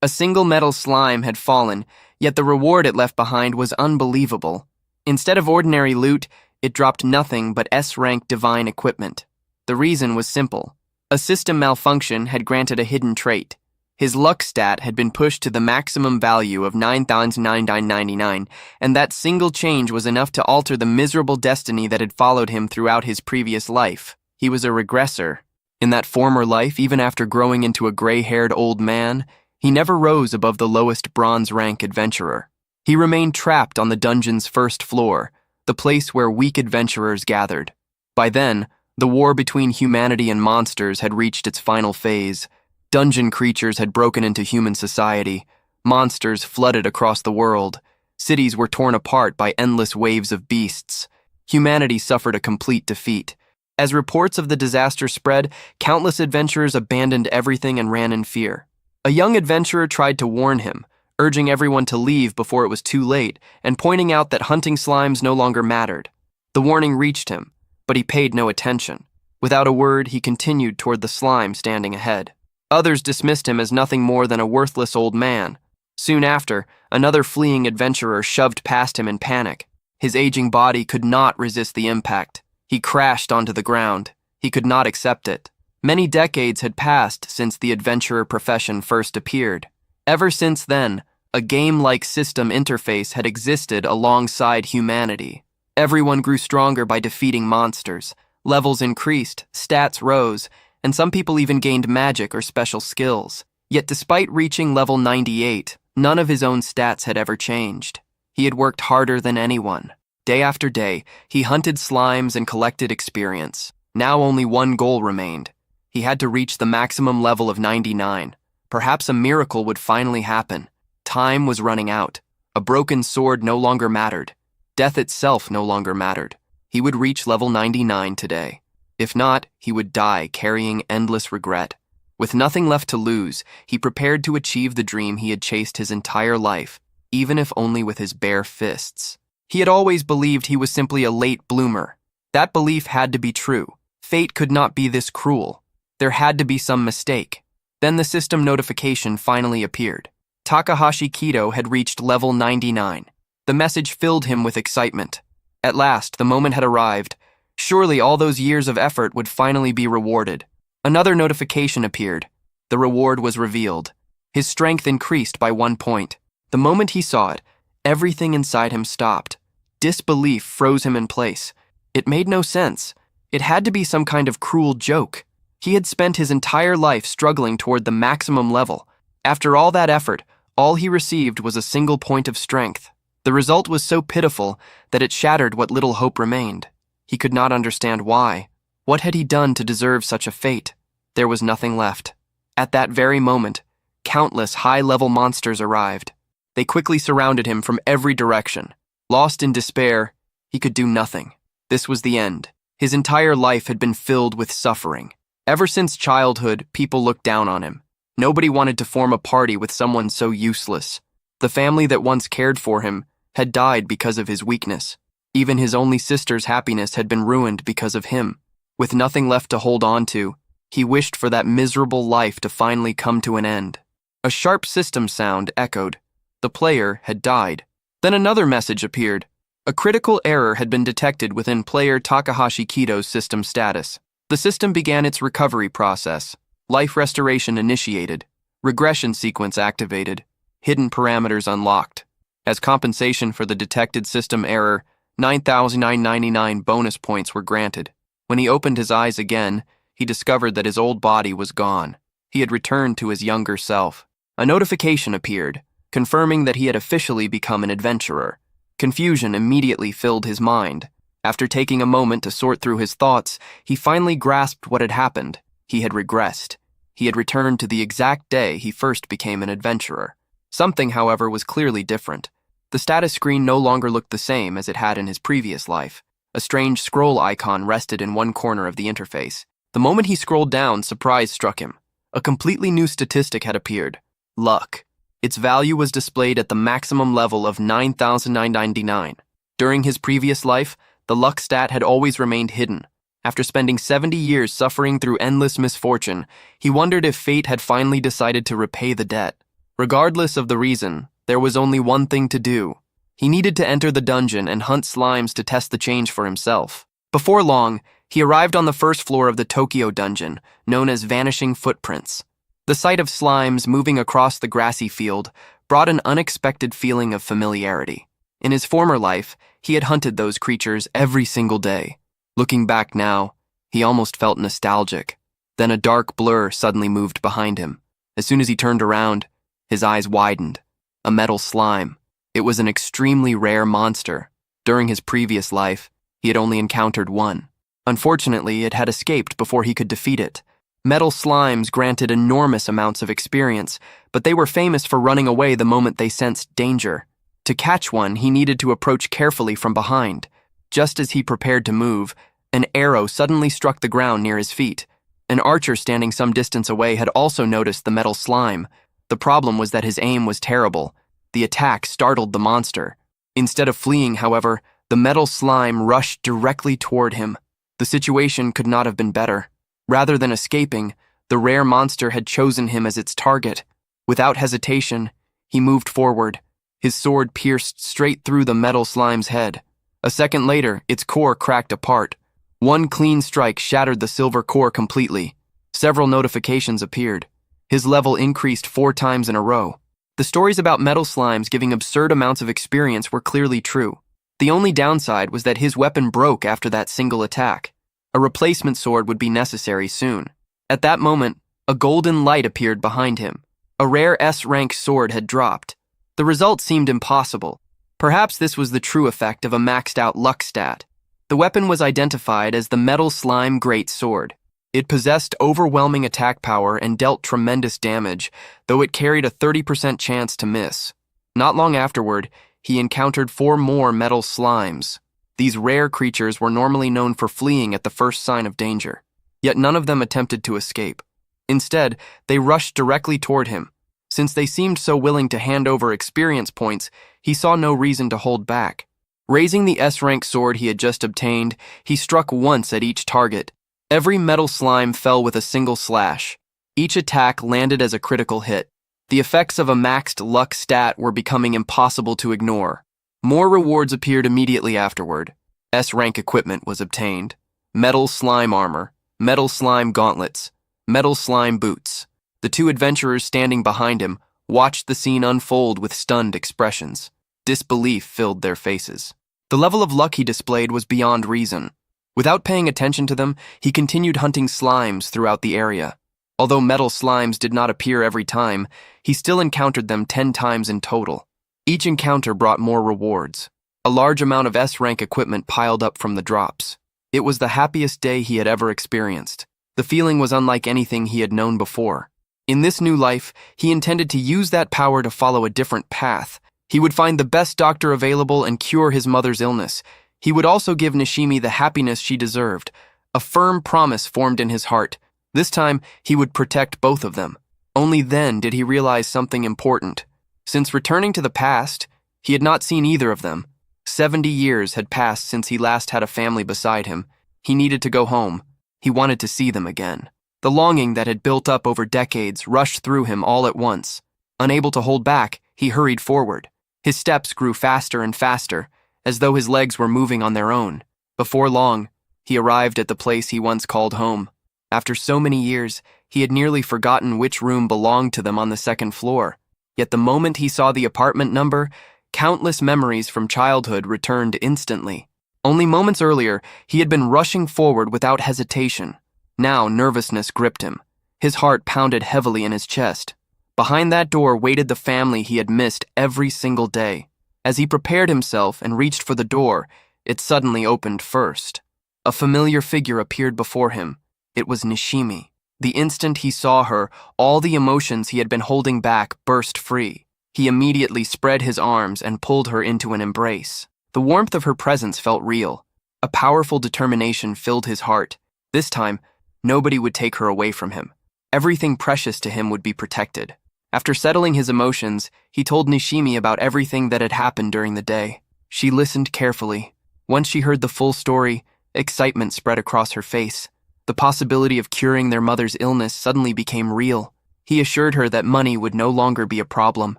A single metal slime had fallen, yet the reward it left behind was unbelievable. Instead of ordinary loot, it dropped nothing but S-rank divine equipment. The reason was simple. A system malfunction had granted a hidden trait. His luck stat had been pushed to the maximum value of 9,999, and that single change was enough to alter the miserable destiny that had followed him throughout his previous life. He was a regressor. In that former life, even after growing into a gray-haired old man, he never rose above the lowest bronze-rank adventurer. He remained trapped on the dungeon's first floor, the place where weak adventurers gathered. By then, the war between humanity and monsters had reached its final phase. Dungeon creatures had broken into human society. Monsters flooded across the world. Cities were torn apart by endless waves of beasts. Humanity suffered a complete defeat. As reports of the disaster spread, countless adventurers abandoned everything and ran in fear. A young adventurer tried to warn him, urging everyone to leave before it was too late and pointing out that hunting slimes no longer mattered. The warning reached him, but he paid no attention. Without a word, he continued toward the slime standing ahead. Others dismissed him as nothing more than a worthless old man. Soon after, another fleeing adventurer shoved past him in panic. His aging body could not resist the impact. He crashed onto the ground. He could not accept it. Many decades had passed since the adventurer profession first appeared. Ever since then, a game-like system interface had existed alongside humanity. Everyone grew stronger by defeating monsters. Levels increased, stats rose, and some people even gained magic or special skills. Yet despite reaching level 98, none of his own stats had ever changed. He had worked harder than anyone. Day after day, he hunted slimes and collected experience. Now only one goal remained. He had to reach the maximum level of 99. Perhaps a miracle would finally happen. Time was running out. A broken sword no longer mattered. Death itself no longer mattered. He would reach level 99 today. If not, he would die carrying endless regret. With nothing left to lose, he prepared to achieve the dream he had chased his entire life, even if only with his bare fists. He had always believed he was simply a late bloomer. That belief had to be true. Fate could not be this cruel. There had to be some mistake. Then the system notification finally appeared. Takahashi Kido had reached level 99. The message filled him with excitement. At last, the moment had arrived. Surely all those years of effort would finally be rewarded. Another notification appeared. The reward was revealed. His strength increased by 1 point. The moment he saw it, everything inside him stopped. Disbelief froze him in place. It made no sense. It had to be some kind of cruel joke. He had spent his entire life struggling toward the maximum level. After all that effort, all he received was a single point of strength. The result was so pitiful that it shattered what little hope remained. He could not understand why. What had he done to deserve such a fate? There was nothing left. At that very moment, countless high-level monsters arrived. They quickly surrounded him from every direction. Lost in despair, he could do nothing. This was the end. His entire life had been filled with suffering. Ever since childhood, people looked down on him. Nobody wanted to form a party with someone so useless. The family that once cared for him had died because of his weakness. Even his only sister's happiness had been ruined because of him. With nothing left to hold on to, he wished for that miserable life to finally come to an end. A sharp system sound echoed. The player had died. Then another message appeared. A critical error had been detected within player Takahashi Kido's system status. The system began its recovery process. Life restoration initiated. Regression sequence activated. Hidden parameters unlocked. As compensation for the detected system error, 9,999 bonus points were granted. When he opened his eyes again, he discovered that his old body was gone. He had returned to his younger self. A notification appeared, confirming that he had officially become an adventurer. Confusion immediately filled his mind. After taking a moment to sort through his thoughts, he finally grasped what had happened. He had regressed. He had returned to the exact day he first became an adventurer. Something, however, was clearly different. The status screen no longer looked the same as it had in his previous life. A strange scroll icon rested in one corner of the interface. The moment he scrolled down, surprise struck him. A completely new statistic had appeared. Luck. Its value was displayed at the maximum level of 9,999. During his previous life, the luck stat had always remained hidden. After spending 70 years suffering through endless misfortune, he wondered if fate had finally decided to repay the debt. Regardless of the reason, there was only one thing to do. He needed to enter the dungeon and hunt slimes to test the change for himself. Before long, he arrived on the first floor of the Tokyo dungeon, known as Vanishing Footprints. The sight of slimes moving across the grassy field brought an unexpected feeling of familiarity. In his former life, he had hunted those creatures every single day. Looking back now, he almost felt nostalgic. Then a dark blur suddenly moved behind him. As soon as he turned around, his eyes widened. A metal slime. It was an extremely rare monster. During his previous life, he had only encountered one. Unfortunately, it had escaped before he could defeat it. Metal slimes granted enormous amounts of experience, but they were famous for running away the moment they sensed danger. To catch one, he needed to approach carefully from behind. Just as he prepared to move, an arrow suddenly struck the ground near his feet. An archer standing some distance away had also noticed the metal slime. The problem was that his aim was terrible. The attack startled the monster. Instead of fleeing, however, the metal slime rushed directly toward him. The situation could not have been better. Rather than escaping, the rare monster had chosen him as its target. Without hesitation, he moved forward. His sword pierced straight through the metal slime's head. A second later, its core cracked apart. One clean strike shattered the silver core completely. Several notifications appeared. His level increased 4 times in a row. The stories about metal slimes giving absurd amounts of experience were clearly true. The only downside was that his weapon broke after that single attack. A replacement sword would be necessary soon. At that moment, a golden light appeared behind him. A rare S-rank sword had dropped. The result seemed impossible. Perhaps this was the true effect of a maxed-out luck stat. The weapon was identified as the Metal Slime Great Sword. It possessed overwhelming attack power and dealt tremendous damage, though it carried a 30% chance to miss. Not long afterward, he encountered 4 more metal slimes. These rare creatures were normally known for fleeing at the first sign of danger. Yet none of them attempted to escape. Instead, they rushed directly toward him. Since they seemed so willing to hand over experience points, he saw no reason to hold back. Raising the S-rank sword he had just obtained, he struck once at each target. Every metal slime fell with a single slash. Each attack landed as a critical hit. The effects of a maxed luck stat were becoming impossible to ignore. More rewards appeared immediately afterward. S-rank equipment was obtained. Metal slime armor, metal slime gauntlets, metal slime boots. The 2 adventurers standing behind him watched the scene unfold with stunned expressions. Disbelief filled their faces. The level of luck he displayed was beyond reason. Without paying attention to them, he continued hunting slimes throughout the area. Although metal slimes did not appear every time, he still encountered them 10 times in total. Each encounter brought more rewards. A large amount of S-rank equipment piled up from the drops. It was the happiest day he had ever experienced. The feeling was unlike anything he had known before. In this new life, he intended to use that power to follow a different path. He would find the best doctor available and cure his mother's illness. He would also give Nishimi the happiness she deserved. A firm promise formed in his heart. This time, he would protect both of them. Only then did he realize something important. Since returning to the past, he had not seen either of them. 70 years had passed since he last had a family beside him. He needed to go home. He wanted to see them again. The longing that had built up over decades rushed through him all at once. Unable to hold back, he hurried forward. His steps grew faster and faster, as though his legs were moving on their own. Before long, he arrived at the place he once called home. After so many years, he had nearly forgotten which room belonged to them on the 2nd floor. Yet the moment he saw the apartment number, countless memories from childhood returned instantly. Only moments earlier, he had been rushing forward without hesitation. Now nervousness gripped him. His heart pounded heavily in his chest. Behind that door waited the family he had missed every single day. As he prepared himself and reached for the door, it suddenly opened first. A familiar figure appeared before him. It was Nishimi. The instant he saw her, all the emotions he had been holding back burst free. He immediately spread his arms and pulled her into an embrace. The warmth of her presence felt real. A powerful determination filled his heart. This time, nobody would take her away from him. Everything precious to him would be protected. After settling his emotions, he told Nishimi about everything that had happened during the day. She listened carefully. Once she heard the full story, excitement spread across her face. The possibility of curing their mother's illness suddenly became real. He assured her that money would no longer be a problem.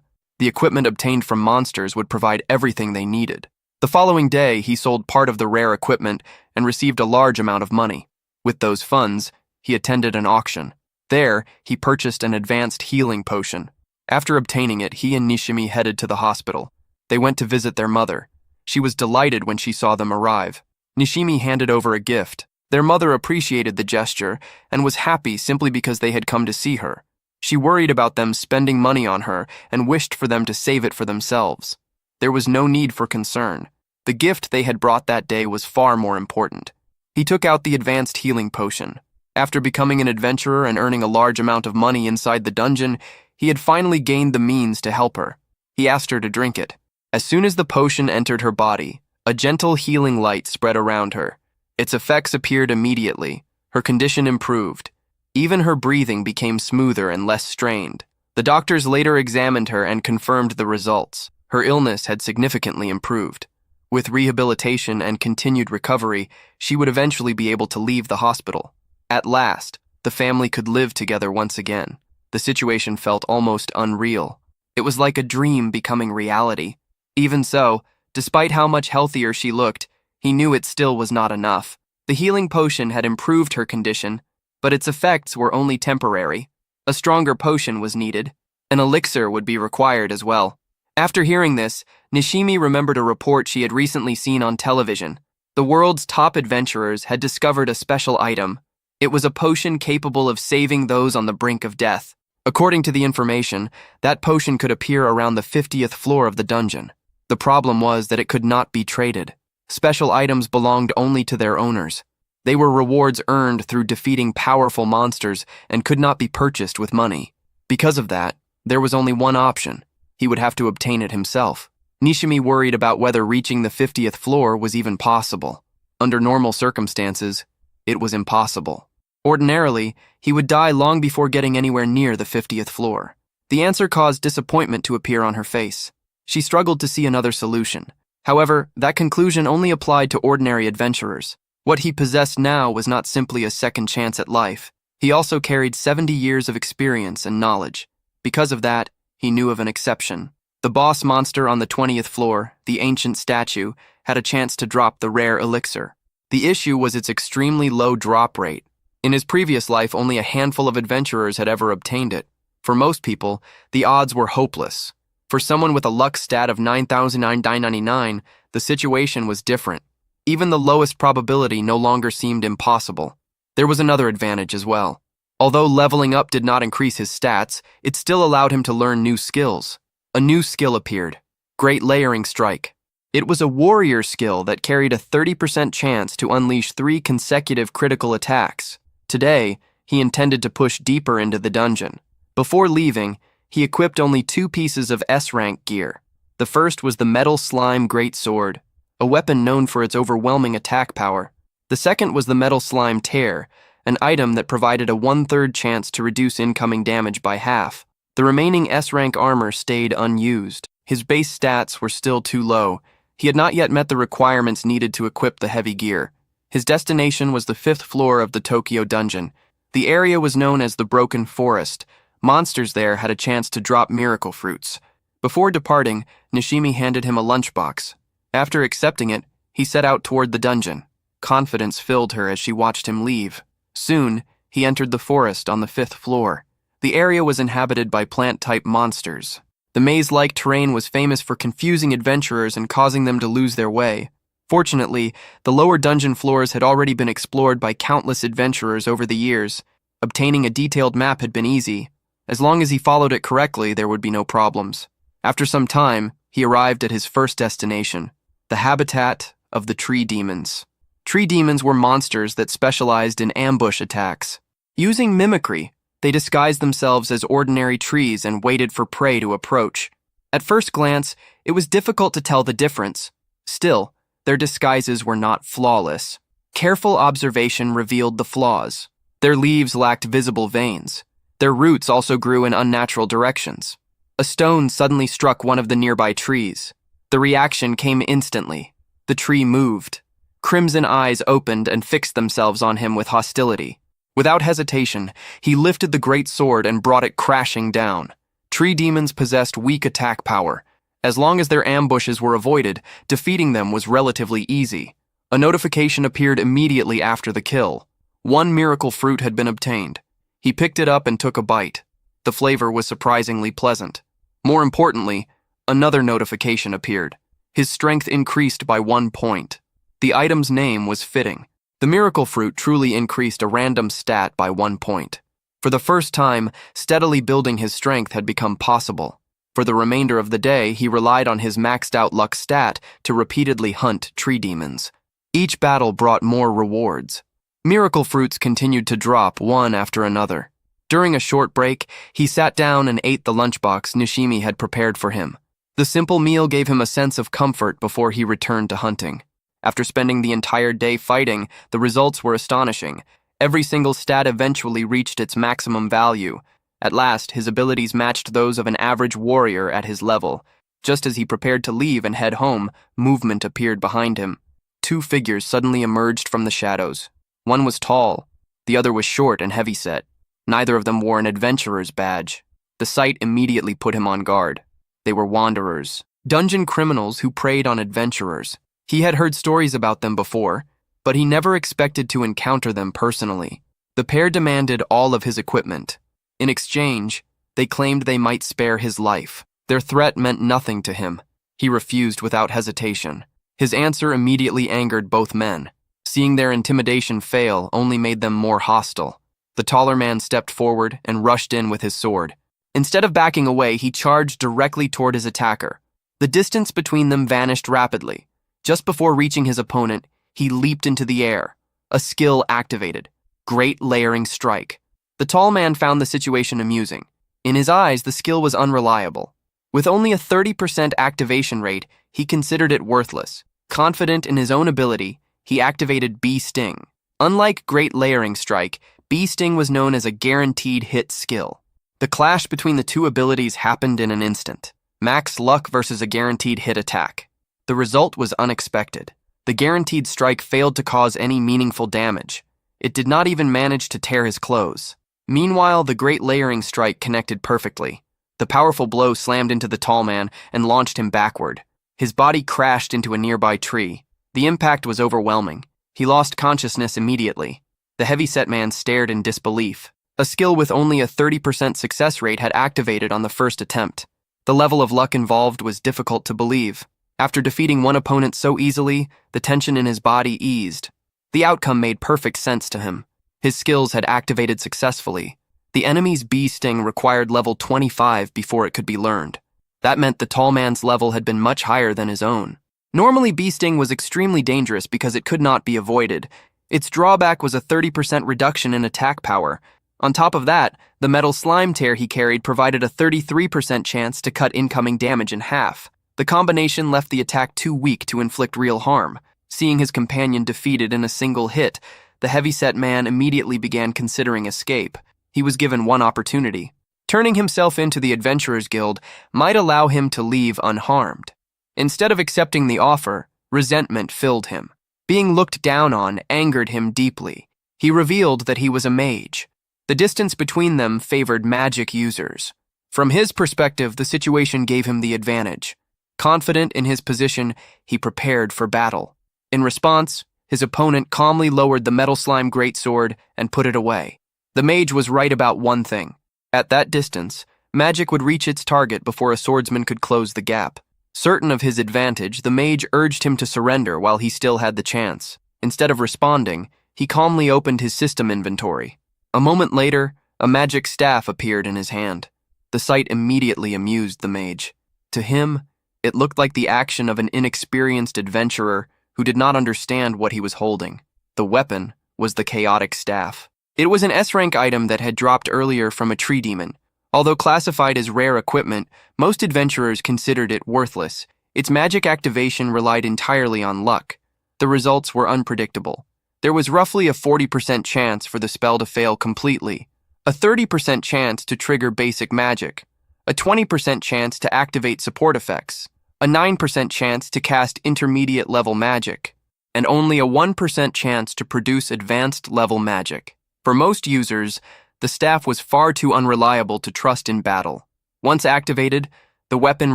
The equipment obtained from monsters would provide everything they needed. The following day, he sold part of the rare equipment and received a large amount of money. With those funds, he attended an auction. There, he purchased an advanced healing potion. After obtaining it, he and Nishimi headed to the hospital. They went to visit their mother. She was delighted when she saw them arrive. Nishimi handed over a gift. Their mother appreciated the gesture and was happy simply because they had come to see her. She worried about them spending money on her and wished for them to save it for themselves. There was no need for concern. The gift they had brought that day was far more important. He took out the advanced healing potion. After becoming an adventurer and earning a large amount of money inside the dungeon, he had finally gained the means to help her. He asked her to drink it. As soon as the potion entered her body, a gentle healing light spread around her. Its effects appeared immediately. Her condition improved. Even her breathing became smoother and less strained. The doctors later examined her and confirmed the results. Her illness had significantly improved. With rehabilitation and continued recovery, she would eventually be able to leave the hospital. At last, the family could live together once again. The situation felt almost unreal. It was like a dream becoming reality. Even so, despite how much healthier she looked, he knew it still was not enough. The healing potion had improved her condition, but its effects were only temporary. A stronger potion was needed. An elixir would be required as well. After hearing this, Nishimi remembered a report she had recently seen on television. The world's top adventurers had discovered a special item. It was a potion capable of saving those on the brink of death. According to the information, that potion could appear around the 50th floor of the dungeon. The problem was that it could not be traded. Special items belonged only to their owners. They were rewards earned through defeating powerful monsters and could not be purchased with money. Because of that, there was only one option. He would have to obtain it himself. Nishimi worried about whether reaching the 50th floor was even possible. Under normal circumstances, it was impossible. Ordinarily, he would die long before getting anywhere near the 50th floor. The answer caused disappointment to appear on her face. She struggled to see another solution. However, that conclusion only applied to ordinary adventurers. What he possessed now was not simply a second chance at life. He also carried 70 years of experience and knowledge. Because of that, he knew of an exception. The boss monster on the 20th floor, the ancient statue, had a chance to drop the rare elixir. The issue was its extremely low drop rate. In his previous life, only a handful of adventurers had ever obtained it. For most people, the odds were hopeless. For someone with a luck stat of 9,999, the situation was different. Even the lowest probability no longer seemed impossible. There was another advantage as well. Although leveling up did not increase his stats, it still allowed him to learn new skills. A new skill appeared, Great Layering Strike. It was a warrior skill that carried a 30% chance to unleash 3 consecutive critical attacks. Today, he intended to push deeper into the dungeon. Before leaving, he equipped only 2 pieces of S-rank gear. The first was the Metal Slime Great Sword, a weapon known for its overwhelming attack power. The second was the Metal Slime Tear, an item that provided a 1/3 chance to reduce incoming damage by half. The remaining S-rank armor stayed unused. His base stats were still too low. He had not yet met the requirements needed to equip the heavy gear. His destination was the 5th floor of the Tokyo dungeon. The area was known as the Broken Forest. Monsters there had a chance to drop miracle fruits. Before departing, Nishimi handed him a lunchbox. After accepting it, he set out toward the dungeon. Confidence filled her as she watched him leave. Soon, he entered the forest on the 5th floor. The area was inhabited by plant-type monsters. The maze-like terrain was famous for confusing adventurers and causing them to lose their way. Fortunately, the lower dungeon floors had already been explored by countless adventurers over the years. Obtaining a detailed map had been easy. As long as he followed it correctly, there would be no problems. After some time, he arrived at his first destination, the habitat of the tree demons. Tree demons were monsters that specialized in ambush attacks. Using mimicry, they disguised themselves as ordinary trees and waited for prey to approach. At first glance, it was difficult to tell the difference. Still, their disguises were not flawless. Careful observation revealed the flaws. Their leaves lacked visible veins. Their roots also grew in unnatural directions. A stone suddenly struck one of the nearby trees. The reaction came instantly. The tree moved. Crimson eyes opened and fixed themselves on him with hostility. Without hesitation, he lifted the great sword and brought it crashing down. Tree demons possessed weak attack power. As long as their ambushes were avoided, defeating them was relatively easy. A notification appeared immediately after the kill. One miracle fruit had been obtained. He picked it up and took a bite. The flavor was surprisingly pleasant. More importantly, another notification appeared. His strength increased by 1 point. The item's name was fitting. The miracle fruit truly increased a random stat by 1 point. For the first time, steadily building his strength had become possible. For the remainder of the day, he relied on his maxed-out luck stat to repeatedly hunt tree demons. Each battle brought more rewards. Miracle fruits continued to drop one after another. During a short break, he sat down and ate the lunchbox Nishimi had prepared for him. The simple meal gave him a sense of comfort before he returned to hunting. After spending the entire day fighting, the results were astonishing. Every single stat eventually reached its maximum value. At last, his abilities matched those of an average warrior at his level. Just as he prepared to leave and head home, movement appeared behind him. 2 figures suddenly emerged from the shadows. One was tall, the other was short and heavyset. Neither of them wore an adventurer's badge. The sight immediately put him on guard. They were wanderers, dungeon criminals who preyed on adventurers. He had heard stories about them before, but he never expected to encounter them personally. The pair demanded all of his equipment. In exchange, they claimed they might spare his life. Their threat meant nothing to him. He refused without hesitation. His answer immediately angered both men. Seeing their intimidation fail only made them more hostile. The taller man stepped forward and rushed in with his sword. Instead of backing away, he charged directly toward his attacker. The distance between them vanished rapidly. Just before reaching his opponent, he leaped into the air. A skill activated. Great Layering Strike. The tall man found the situation amusing. In his eyes, the skill was unreliable. With only a 30% activation rate, he considered it worthless. Confident in his own ability, he activated Bee Sting. Unlike Great Layering Strike, Bee Sting was known as a guaranteed hit skill. The clash between the two abilities happened in an instant. Max luck versus a guaranteed hit attack. The result was unexpected. The guaranteed strike failed to cause any meaningful damage. It did not even manage to tear his clothes. Meanwhile, the Great Layering Strike connected perfectly. The powerful blow slammed into the tall man and launched him backward. His body crashed into a nearby tree. The impact was overwhelming. He lost consciousness immediately. The heavyset man stared in disbelief. A skill with only a 30% success rate had activated on the first attempt. The level of luck involved was difficult to believe. After defeating one opponent so easily, the tension in his body eased. The outcome made perfect sense to him. His skills had activated successfully. The enemy's Bee Sting required level 25 before it could be learned. That meant the tall man's level had been much higher than his own. Normally, Bee Sting was extremely dangerous because it could not be avoided. Its drawback was a 30% reduction in attack power. On top of that, the metal slime tear he carried provided a 33% chance to cut incoming damage in half. The combination left the attack too weak to inflict real harm. Seeing his companion defeated in a single hit, the heavyset man immediately began considering escape. He was given one opportunity. Turning himself into the Adventurers Guild might allow him to leave unharmed. Instead of accepting the offer, resentment filled him. Being looked down on angered him deeply. He revealed that he was a mage. The distance between them favored magic users. From his perspective, the situation gave him the advantage. Confident in his position, he prepared for battle. In response, his opponent calmly lowered the metal slime greatsword and put it away. The mage was right about one thing. At that distance, magic would reach its target before a swordsman could close the gap. Certain of his advantage, the mage urged him to surrender while he still had the chance. Instead of responding, he calmly opened his system inventory. A moment later, a magic staff appeared in his hand. The sight immediately amused the mage. To him, it looked like the action of an inexperienced adventurer who did not understand what he was holding. The weapon was the chaotic staff. It was an S-rank item that had dropped earlier from a tree demon. Although classified as rare equipment, most adventurers considered it worthless. Its magic activation relied entirely on luck. The results were unpredictable. There was roughly a 40% chance for the spell to fail completely, a 30% chance to trigger basic magic, a 20% chance to activate support effects, a 9% chance to cast intermediate level magic, and only a 1% chance to produce advanced level magic. For most users, the staff was far too unreliable to trust in battle. Once activated, the weapon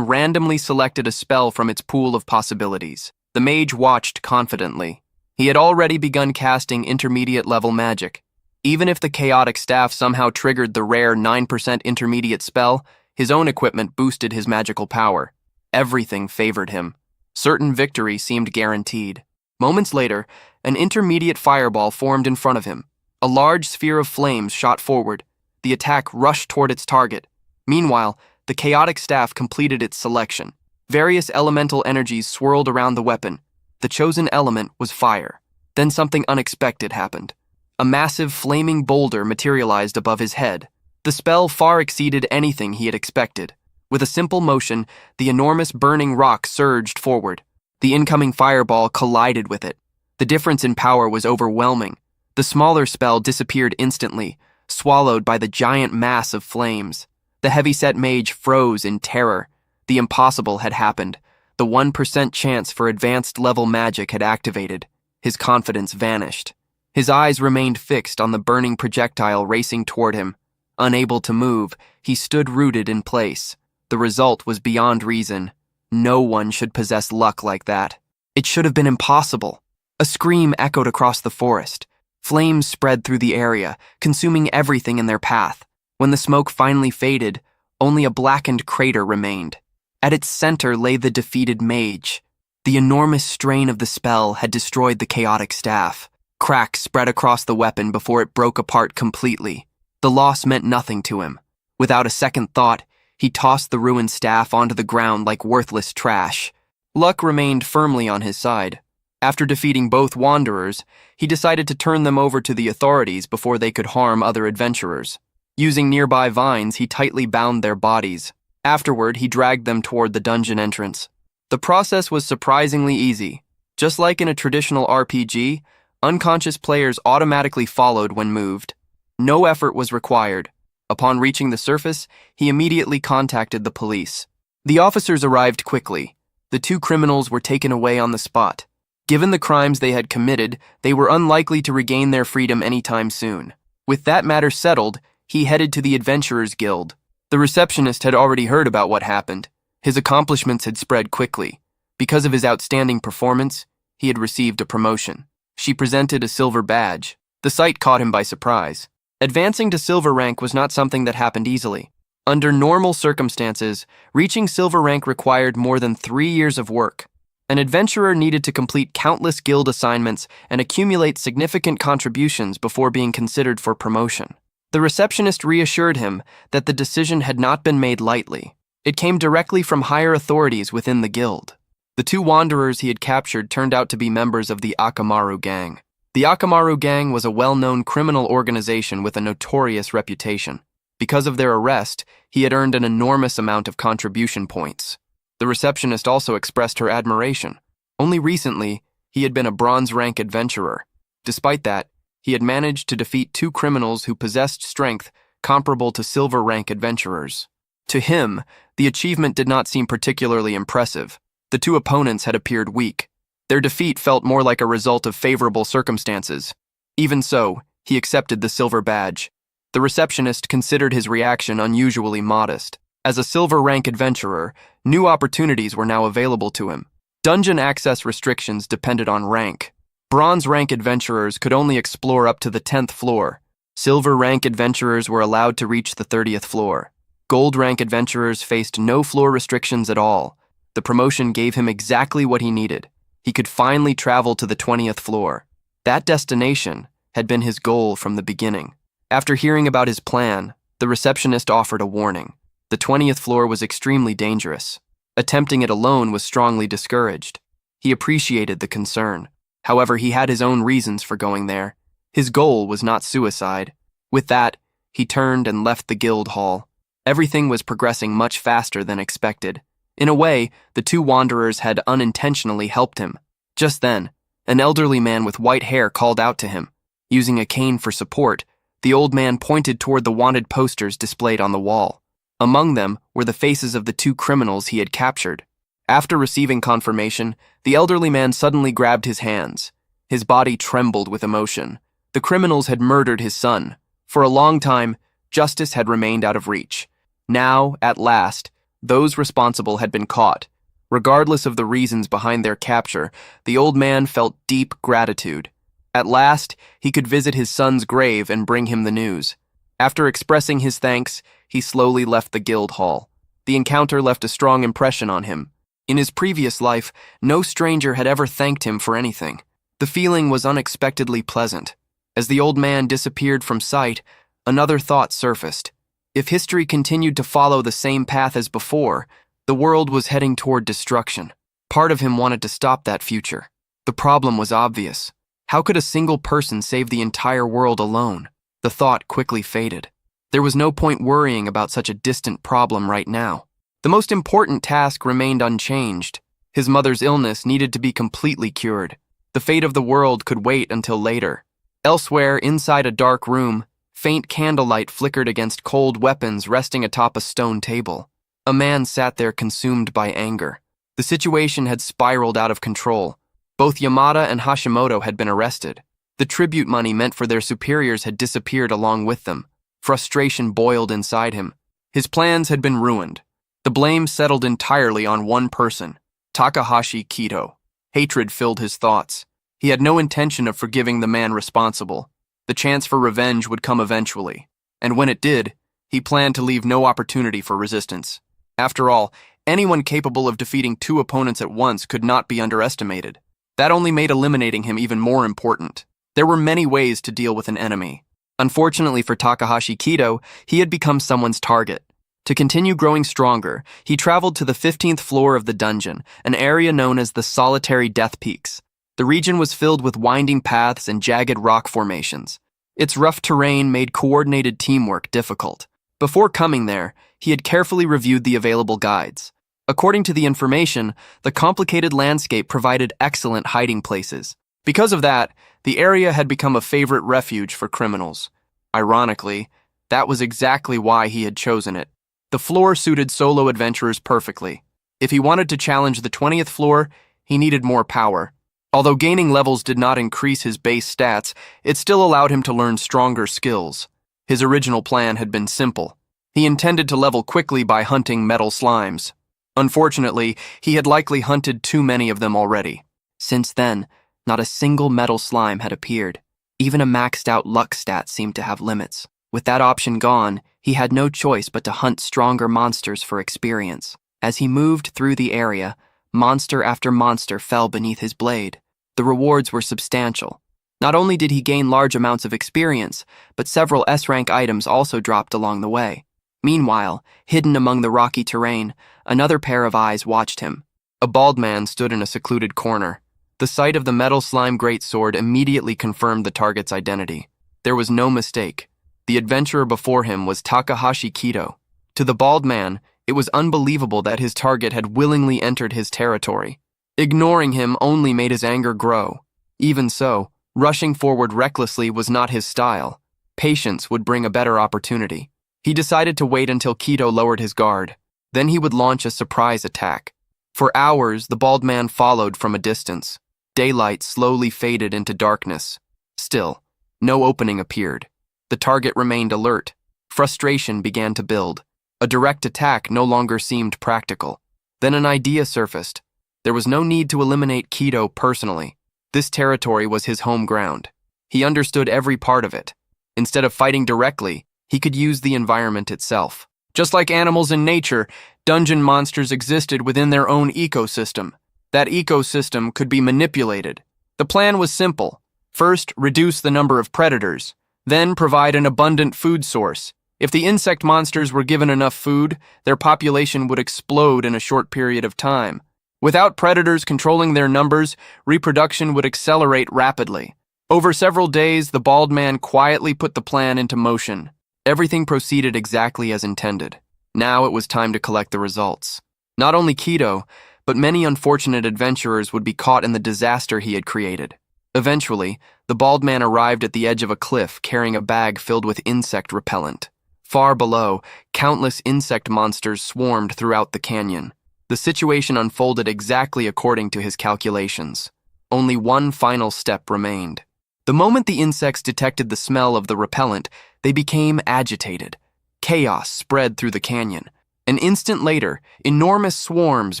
randomly selected a spell from its pool of possibilities. The mage watched confidently. He had already begun casting intermediate-level magic. Even if the chaotic staff somehow triggered the rare 9% intermediate spell, his own equipment boosted his magical power. Everything favored him. Certain victory seemed guaranteed. Moments later, an intermediate fireball formed in front of him. A large sphere of flames shot forward. The attack rushed toward its target. Meanwhile, the chaotic staff completed its selection. Various elemental energies swirled around the weapon. The chosen element was fire. Then something unexpected happened. A massive flaming boulder materialized above his head. The spell far exceeded anything he had expected. With a simple motion, the enormous burning rock surged forward. The incoming fireball collided with it. The difference in power was overwhelming. The smaller spell disappeared instantly, swallowed by the giant mass of flames. The heavyset mage froze in terror. The impossible had happened. The 1% chance for advanced level magic had activated. His confidence vanished. His eyes remained fixed on the burning projectile racing toward him. Unable to move, he stood rooted in place. The result was beyond reason. No one should possess luck like that. It should have been impossible. A scream echoed across the forest. Flames spread through the area, consuming everything in their path. When the smoke finally faded, only a blackened crater remained. At its center lay the defeated mage. The enormous strain of the spell had destroyed the chaotic staff. Cracks spread across the weapon before it broke apart completely. The loss meant nothing to him. Without a second thought, he tossed the ruined staff onto the ground like worthless trash. Luck remained firmly on his side. After defeating both wanderers, he decided to turn them over to the authorities before they could harm other adventurers. Using nearby vines, he tightly bound their bodies. Afterward, he dragged them toward the dungeon entrance. The process was surprisingly easy. Just like in a traditional RPG, unconscious players automatically followed when moved. No effort was required. Upon reaching the surface, he immediately contacted the police. The officers arrived quickly. The two criminals were taken away on the spot. Given the crimes they had committed, they were unlikely to regain their freedom anytime soon. With that matter settled, he headed to the Adventurers Guild. The receptionist had already heard about what happened. His accomplishments had spread quickly. Because of his outstanding performance, he had received a promotion. She presented a silver badge. The sight caught him by surprise. Advancing to silver rank was not something that happened easily. Under normal circumstances, reaching silver rank required more than 3 years of work. An adventurer needed to complete countless guild assignments and accumulate significant contributions before being considered for promotion. The receptionist reassured him that the decision had not been made lightly. It came directly from higher authorities within the guild. The two wanderers he had captured turned out to be members of the Akamaru gang. The Akamaru gang was a well-known criminal organization with a notorious reputation. Because of their arrest, he had earned an enormous amount of contribution points. The receptionist also expressed her admiration. Only recently, he had been a bronze rank adventurer. Despite that, he had managed to defeat 2 criminals who possessed strength comparable to silver rank adventurers. To him, the achievement did not seem particularly impressive. The 2 opponents had appeared weak. Their defeat felt more like a result of favorable circumstances. Even so, he accepted the silver badge. The receptionist considered his reaction unusually modest. As a silver rank adventurer, new opportunities were now available to him. Dungeon access restrictions depended on rank. Bronze rank adventurers could only explore up to the 10th floor. Silver rank adventurers were allowed to reach the 30th floor. Gold rank adventurers faced no floor restrictions at all. The promotion gave him exactly what he needed. He could finally travel to the 20th floor. That destination had been his goal from the beginning. After hearing about his plan, the receptionist offered a warning. The 20th floor was extremely dangerous. Attempting it alone was strongly discouraged. He appreciated the concern. However, he had his own reasons for going there. His goal was not suicide. With that, he turned and left the guild hall. Everything was progressing much faster than expected. In a way, the 2 wanderers had unintentionally helped him. Just then, an elderly man with white hair called out to him. Using a cane for support, the old man pointed toward the wanted posters displayed on the wall. Among them were the faces of the 2 criminals he had captured. After receiving confirmation, the elderly man suddenly grabbed his hands. His body trembled with emotion. The criminals had murdered his son. For a long time, justice had remained out of reach. Now, at last, those responsible had been caught. Regardless of the reasons behind their capture, the old man felt deep gratitude. At last, he could visit his son's grave and bring him the news. After expressing his thanks, he slowly left the guild hall. The encounter left a strong impression on him. In his previous life, no stranger had ever thanked him for anything. The feeling was unexpectedly pleasant. As the old man disappeared from sight, another thought surfaced. If history continued to follow the same path as before, the world was heading toward destruction. Part of him wanted to stop that future. The problem was obvious. How could a single person save the entire world alone? The thought quickly faded. There was no point worrying about such a distant problem right now. The most important task remained unchanged. His mother's illness needed to be completely cured. The fate of the world could wait until later. Elsewhere, inside a dark room, faint candlelight flickered against cold weapons resting atop a stone table. A man sat there consumed by anger. The situation had spiraled out of control. Both Yamada and Hashimoto had been arrested. The tribute money meant for their superiors had disappeared along with them. Frustration boiled inside him. His plans had been ruined. The blame settled entirely on one person, Takahashi Kito. Hatred filled his thoughts. He had no intention of forgiving the man responsible. The chance for revenge would come eventually, and when it did, he planned to leave no opportunity for resistance. After all, anyone capable of defeating two opponents at once could not be underestimated. That only made eliminating him even more important. There were many ways to deal with an enemy. Unfortunately for Takahashi Kito, he had become someone's target. To continue growing stronger, he traveled to the 15th floor of the dungeon, an area known as the Solitary Death Peaks. The region was filled with winding paths and jagged rock formations. Its rough terrain made coordinated teamwork difficult. Before coming there, he had carefully reviewed the available guides. According to the information, the complicated landscape provided excellent hiding places. Because of that, the area had become a favorite refuge for criminals. Ironically, that was exactly why he had chosen it. The floor suited solo adventurers perfectly. If he wanted to challenge the 20th floor, he needed more power. Although gaining levels did not increase his base stats, it still allowed him to learn stronger skills. His original plan had been simple. He intended to level quickly by hunting metal slimes. Unfortunately, he had likely hunted too many of them already. Since then, not a single metal slime had appeared. Even a maxed-out luck stat seemed to have limits. With that option gone, he had no choice but to hunt stronger monsters for experience. As he moved through the area, monster after monster fell beneath his blade. The rewards were substantial. Not only did he gain large amounts of experience, but several S-rank items also dropped along the way. Meanwhile, hidden among the rocky terrain, another pair of eyes watched him. A bald man stood in a secluded corner. The sight of the metal slime greatsword immediately confirmed the target's identity. There was no mistake. The adventurer before him was Takahashi Kito. To the bald man, it was unbelievable that his target had willingly entered his territory. Ignoring him only made his anger grow. Even so, rushing forward recklessly was not his style. Patience would bring a better opportunity. He decided to wait until Kito lowered his guard. Then he would launch a surprise attack. For hours, the bald man followed from a distance. Daylight slowly faded into darkness. Still, no opening appeared. The target remained alert. Frustration began to build. A direct attack no longer seemed practical. Then an idea surfaced. There was no need to eliminate Kito personally. This territory was his home ground. He understood every part of it. Instead of fighting directly, he could use the environment itself. Just like animals in nature, dungeon monsters existed within their own ecosystem. That ecosystem could be manipulated. The plan was simple. First, reduce the number of predators. Then, provide an abundant food source. If the insect monsters were given enough food, their population would explode in a short period of time. Without predators controlling their numbers, reproduction would accelerate rapidly. Over several days, the bald man quietly put the plan into motion. Everything proceeded exactly as intended. Now it was time to collect the results. Not only Kito, but many unfortunate adventurers would be caught in the disaster he had created. Eventually, the bald man arrived at the edge of a cliff carrying a bag filled with insect repellent. Far below, countless insect monsters swarmed throughout the canyon. The situation unfolded exactly according to his calculations. Only one final step remained. The moment the insects detected the smell of the repellent, they became agitated. Chaos spread through the canyon. An instant later, enormous swarms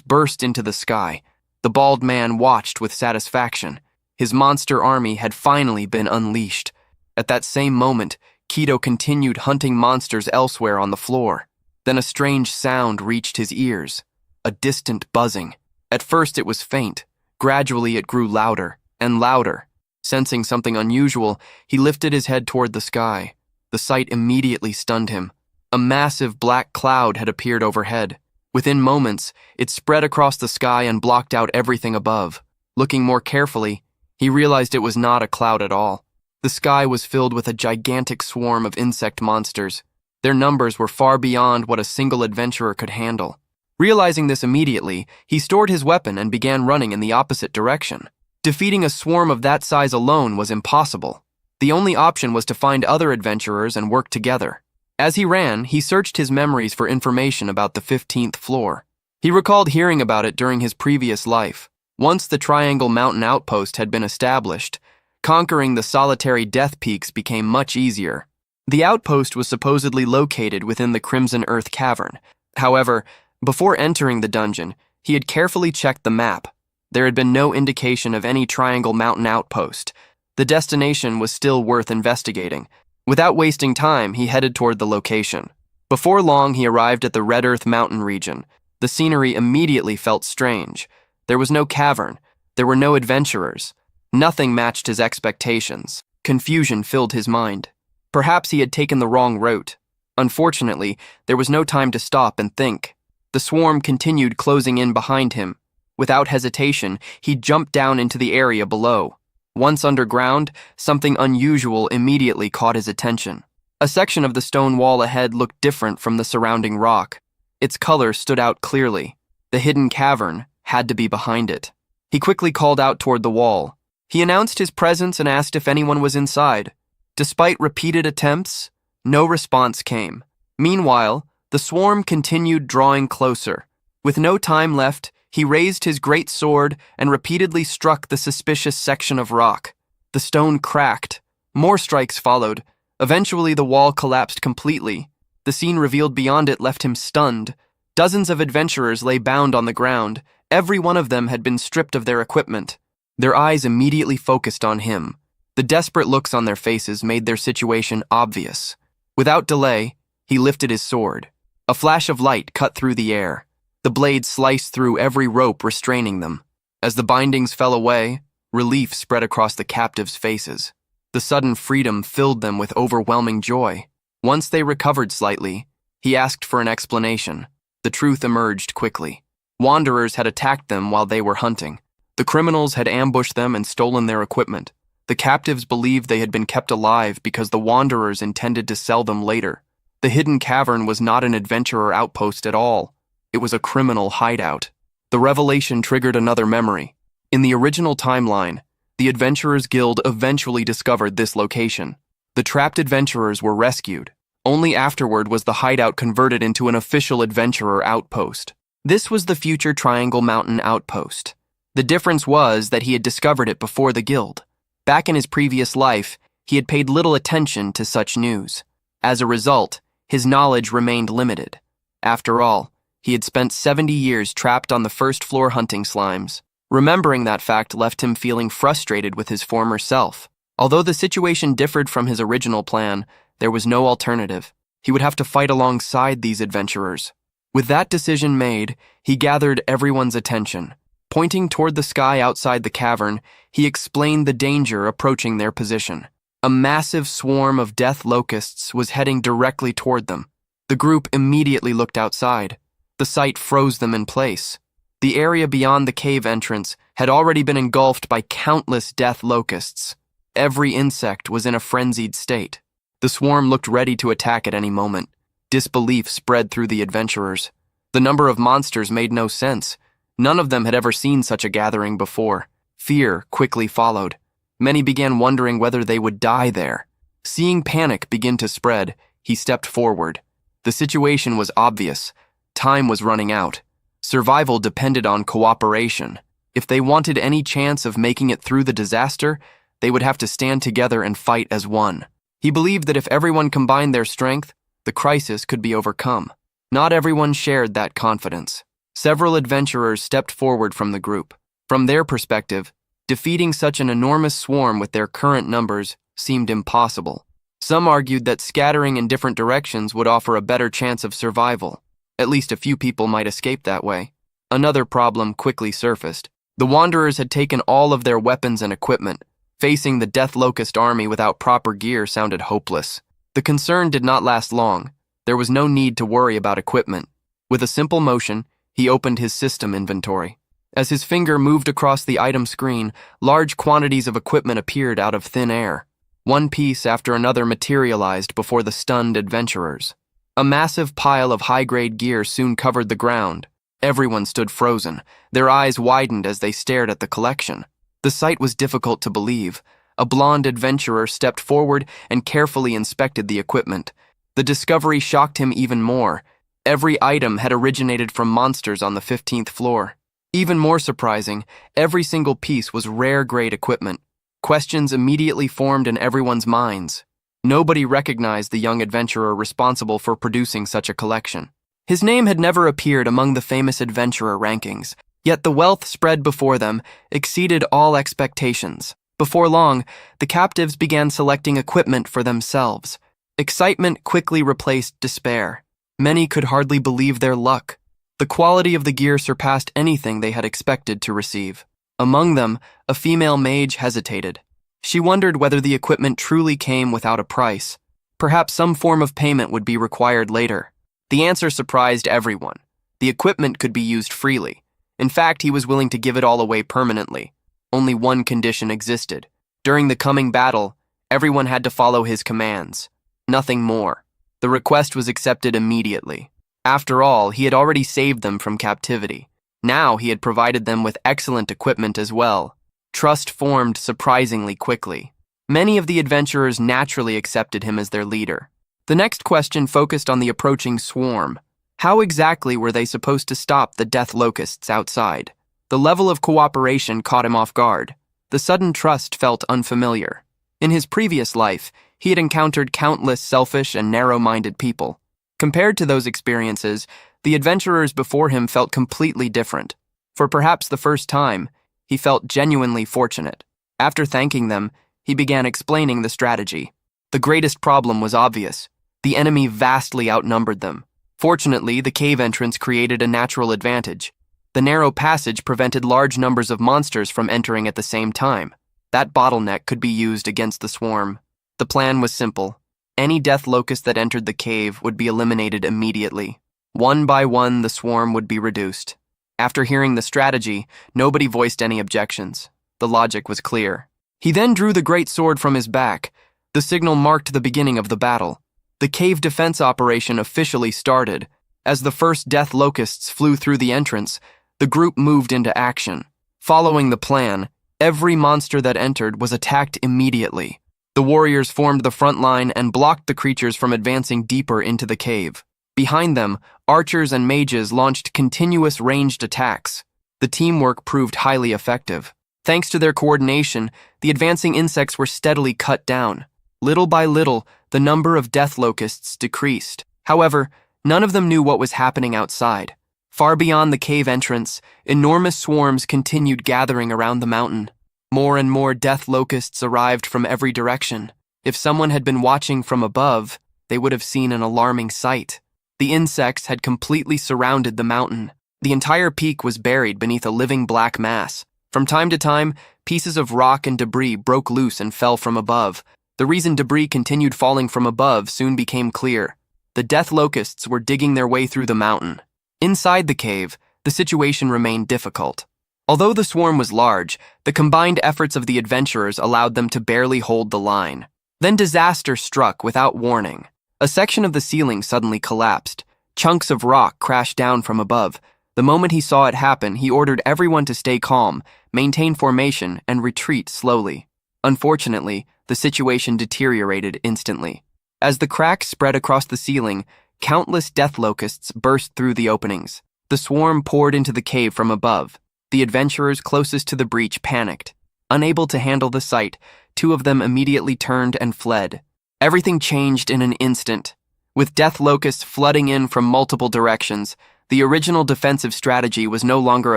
burst into the sky. The bald man watched with satisfaction. His monster army had finally been unleashed. At that same moment, Kido continued hunting monsters elsewhere on the floor. Then a strange sound reached his ears. A distant buzzing. At first it was faint. Gradually it grew louder and louder. Sensing something unusual, he lifted his head toward the sky. The sight immediately stunned him. A massive black cloud had appeared overhead. Within moments, it spread across the sky and blocked out everything above. Looking more carefully, he realized it was not a cloud at all. The sky was filled with a gigantic swarm of insect monsters. Their numbers were far beyond what a single adventurer could handle. Realizing this immediately, he stored his weapon and began running in the opposite direction. Defeating a swarm of that size alone was impossible. The only option was to find other adventurers and work together. As he ran, he searched his memories for information about the 15th floor. He recalled hearing about it during his previous life. Once the Triangle Mountain Outpost had been established, conquering the solitary death peaks became much easier. The outpost was supposedly located within the Crimson Earth Cavern. However, before entering the dungeon, he had carefully checked the map. There had been no indication of any Triangle Mountain outpost. The destination was still worth investigating. Without wasting time, he headed toward the location. Before long, he arrived at the Red Earth Mountain region. The scenery immediately felt strange. There was no cavern. There were no adventurers. Nothing matched his expectations. Confusion filled his mind. Perhaps he had taken the wrong route. Unfortunately, there was no time to stop and think. The swarm continued closing in behind him. Without hesitation, he jumped down into the area below. Once underground, something unusual immediately caught his attention. A section of the stone wall ahead looked different from the surrounding rock. Its color stood out clearly. The hidden cavern had to be behind it. He quickly called out toward the wall. He announced his presence and asked if anyone was inside. Despite repeated attempts, no response came. Meanwhile, the swarm continued drawing closer. With no time left, he raised his great sword and repeatedly struck the suspicious section of rock. The stone cracked. More strikes followed. Eventually, the wall collapsed completely. The scene revealed beyond it left him stunned. Dozens of adventurers lay bound on the ground. Every one of them had been stripped of their equipment. Their eyes immediately focused on him. The desperate looks on their faces made their situation obvious. Without delay, he lifted his sword. A flash of light cut through the air. The blade sliced through every rope restraining them. As the bindings fell away, relief spread across the captives' faces. The sudden freedom filled them with overwhelming joy. Once they recovered slightly, he asked for an explanation. The truth emerged quickly. Wanderers had attacked them while they were hunting. The criminals had ambushed them and stolen their equipment. The captives believed they had been kept alive because the wanderers intended to sell them later. The hidden cavern was not an adventurer outpost at all. It was a criminal hideout. The revelation triggered another memory. In the original timeline, the Adventurers Guild eventually discovered this location. The trapped adventurers were rescued. Only afterward was the hideout converted into an official adventurer outpost. This was the future Triangle Mountain Outpost. The difference was that he had discovered it before the guild. Back in his previous life, he had paid little attention to such news. As a result, his knowledge remained limited. After all, he had spent 70 years trapped on the first floor hunting slimes. Remembering that fact left him feeling frustrated with his former self. Although the situation differed from his original plan, there was no alternative. He would have to fight alongside these adventurers. With that decision made, he gathered everyone's attention. Pointing toward the sky outside the cavern, he explained the danger approaching their position. A massive swarm of death locusts was heading directly toward them. The group immediately looked outside. The sight froze them in place. The area beyond the cave entrance had already been engulfed by countless death locusts. Every insect was in a frenzied state. The swarm looked ready to attack at any moment. Disbelief spread through the adventurers. The number of monsters made no sense. None of them had ever seen such a gathering before. Fear quickly followed. Many began wondering whether they would die there. Seeing panic begin to spread, he stepped forward. The situation was obvious. Time was running out. Survival depended on cooperation. If they wanted any chance of making it through the disaster, They would have to stand together and fight as one. He believed that if everyone combined their strength, the crisis could be overcome. Not everyone shared that confidence. Several adventurers stepped forward from the group. From their perspective, defeating such an enormous swarm with their current numbers seemed impossible. Some argued that scattering in different directions would offer a better chance of survival. At least a few people might escape that way. Another problem quickly surfaced. The Wanderers had taken all of their weapons and equipment. Facing the Death Locust army without proper gear sounded hopeless. The concern did not last long. There was no need to worry about equipment. With a simple motion, he opened his system inventory. As his finger moved across the item screen, large quantities of equipment appeared out of thin air. One piece after another materialized before the stunned adventurers. A massive pile of high-grade gear soon covered the ground. Everyone stood frozen. Their eyes widened as they stared at the collection. The sight was difficult to believe. A blonde adventurer stepped forward and carefully inspected the equipment. The discovery shocked him even more. Every item had originated from monsters on the 15th floor. Even more surprising, every single piece was rare-grade equipment. Questions immediately formed in everyone's minds. Nobody recognized the young adventurer responsible for producing such a collection. His name had never appeared among the famous adventurer rankings, yet the wealth spread before them exceeded all expectations. Before long, the captives began selecting equipment for themselves. Excitement quickly replaced despair. Many could hardly believe their luck. The quality of the gear surpassed anything they had expected to receive. Among them, a female mage hesitated. She wondered whether the equipment truly came without a price. Perhaps some form of payment would be required later. The answer surprised everyone. The equipment could be used freely. In fact, he was willing to give it all away permanently. Only one condition existed. During the coming battle, everyone had to follow his commands. Nothing more. The request was accepted immediately. After all, he had already saved them from captivity. Now he had provided them with excellent equipment as well. Trust formed surprisingly quickly. Many of the adventurers naturally accepted him as their leader. The next question focused on the approaching swarm. How exactly were they supposed to stop the death locusts outside? The level of cooperation caught him off guard. The sudden trust felt unfamiliar. In his previous life, he had encountered countless selfish and narrow-minded people. Compared to those experiences, the adventurers before him felt completely different. For perhaps the first time, he felt genuinely fortunate. After thanking them, he began explaining the strategy. The greatest problem was obvious. The enemy vastly outnumbered them. Fortunately, the cave entrance created a natural advantage. The narrow passage prevented large numbers of monsters from entering at the same time. That bottleneck could be used against the swarm. The plan was simple. Any death locust that entered the cave would be eliminated immediately. One by one, the swarm would be reduced. After hearing the strategy, nobody voiced any objections. The logic was clear. He then drew the great sword from his back. The signal marked the beginning of the battle. The cave defense operation officially started. As the first death locusts flew through the entrance, the group moved into action. Following the plan, every monster that entered was attacked immediately. The warriors formed the front line and blocked the creatures from advancing deeper into the cave. Behind them, archers and mages launched continuous ranged attacks. The teamwork proved highly effective. Thanks to their coordination, the advancing insects were steadily cut down. Little by little, the number of death locusts decreased. However, none of them knew what was happening outside. Far beyond the cave entrance, enormous swarms continued gathering around the mountain. More and more death locusts arrived from every direction. If someone had been watching from above, they would have seen an alarming sight. The insects had completely surrounded the mountain. The entire peak was buried beneath a living black mass. From time to time, pieces of rock and debris broke loose and fell from above. The reason debris continued falling from above soon became clear. The death locusts were digging their way through the mountain. Inside the cave, the situation remained difficult. Although the swarm was large, the combined efforts of the adventurers allowed them to barely hold the line. Then disaster struck without warning. A section of the ceiling suddenly collapsed. Chunks of rock crashed down from above. The moment he saw it happen, he ordered everyone to stay calm, maintain formation, and retreat slowly. Unfortunately, the situation deteriorated instantly. As the cracks spread across the ceiling, countless death locusts burst through the openings. The swarm poured into the cave from above. The adventurers closest to the breach panicked. Unable to handle the sight, two of them immediately turned and fled. Everything changed in an instant. With death locusts flooding in from multiple directions, the original defensive strategy was no longer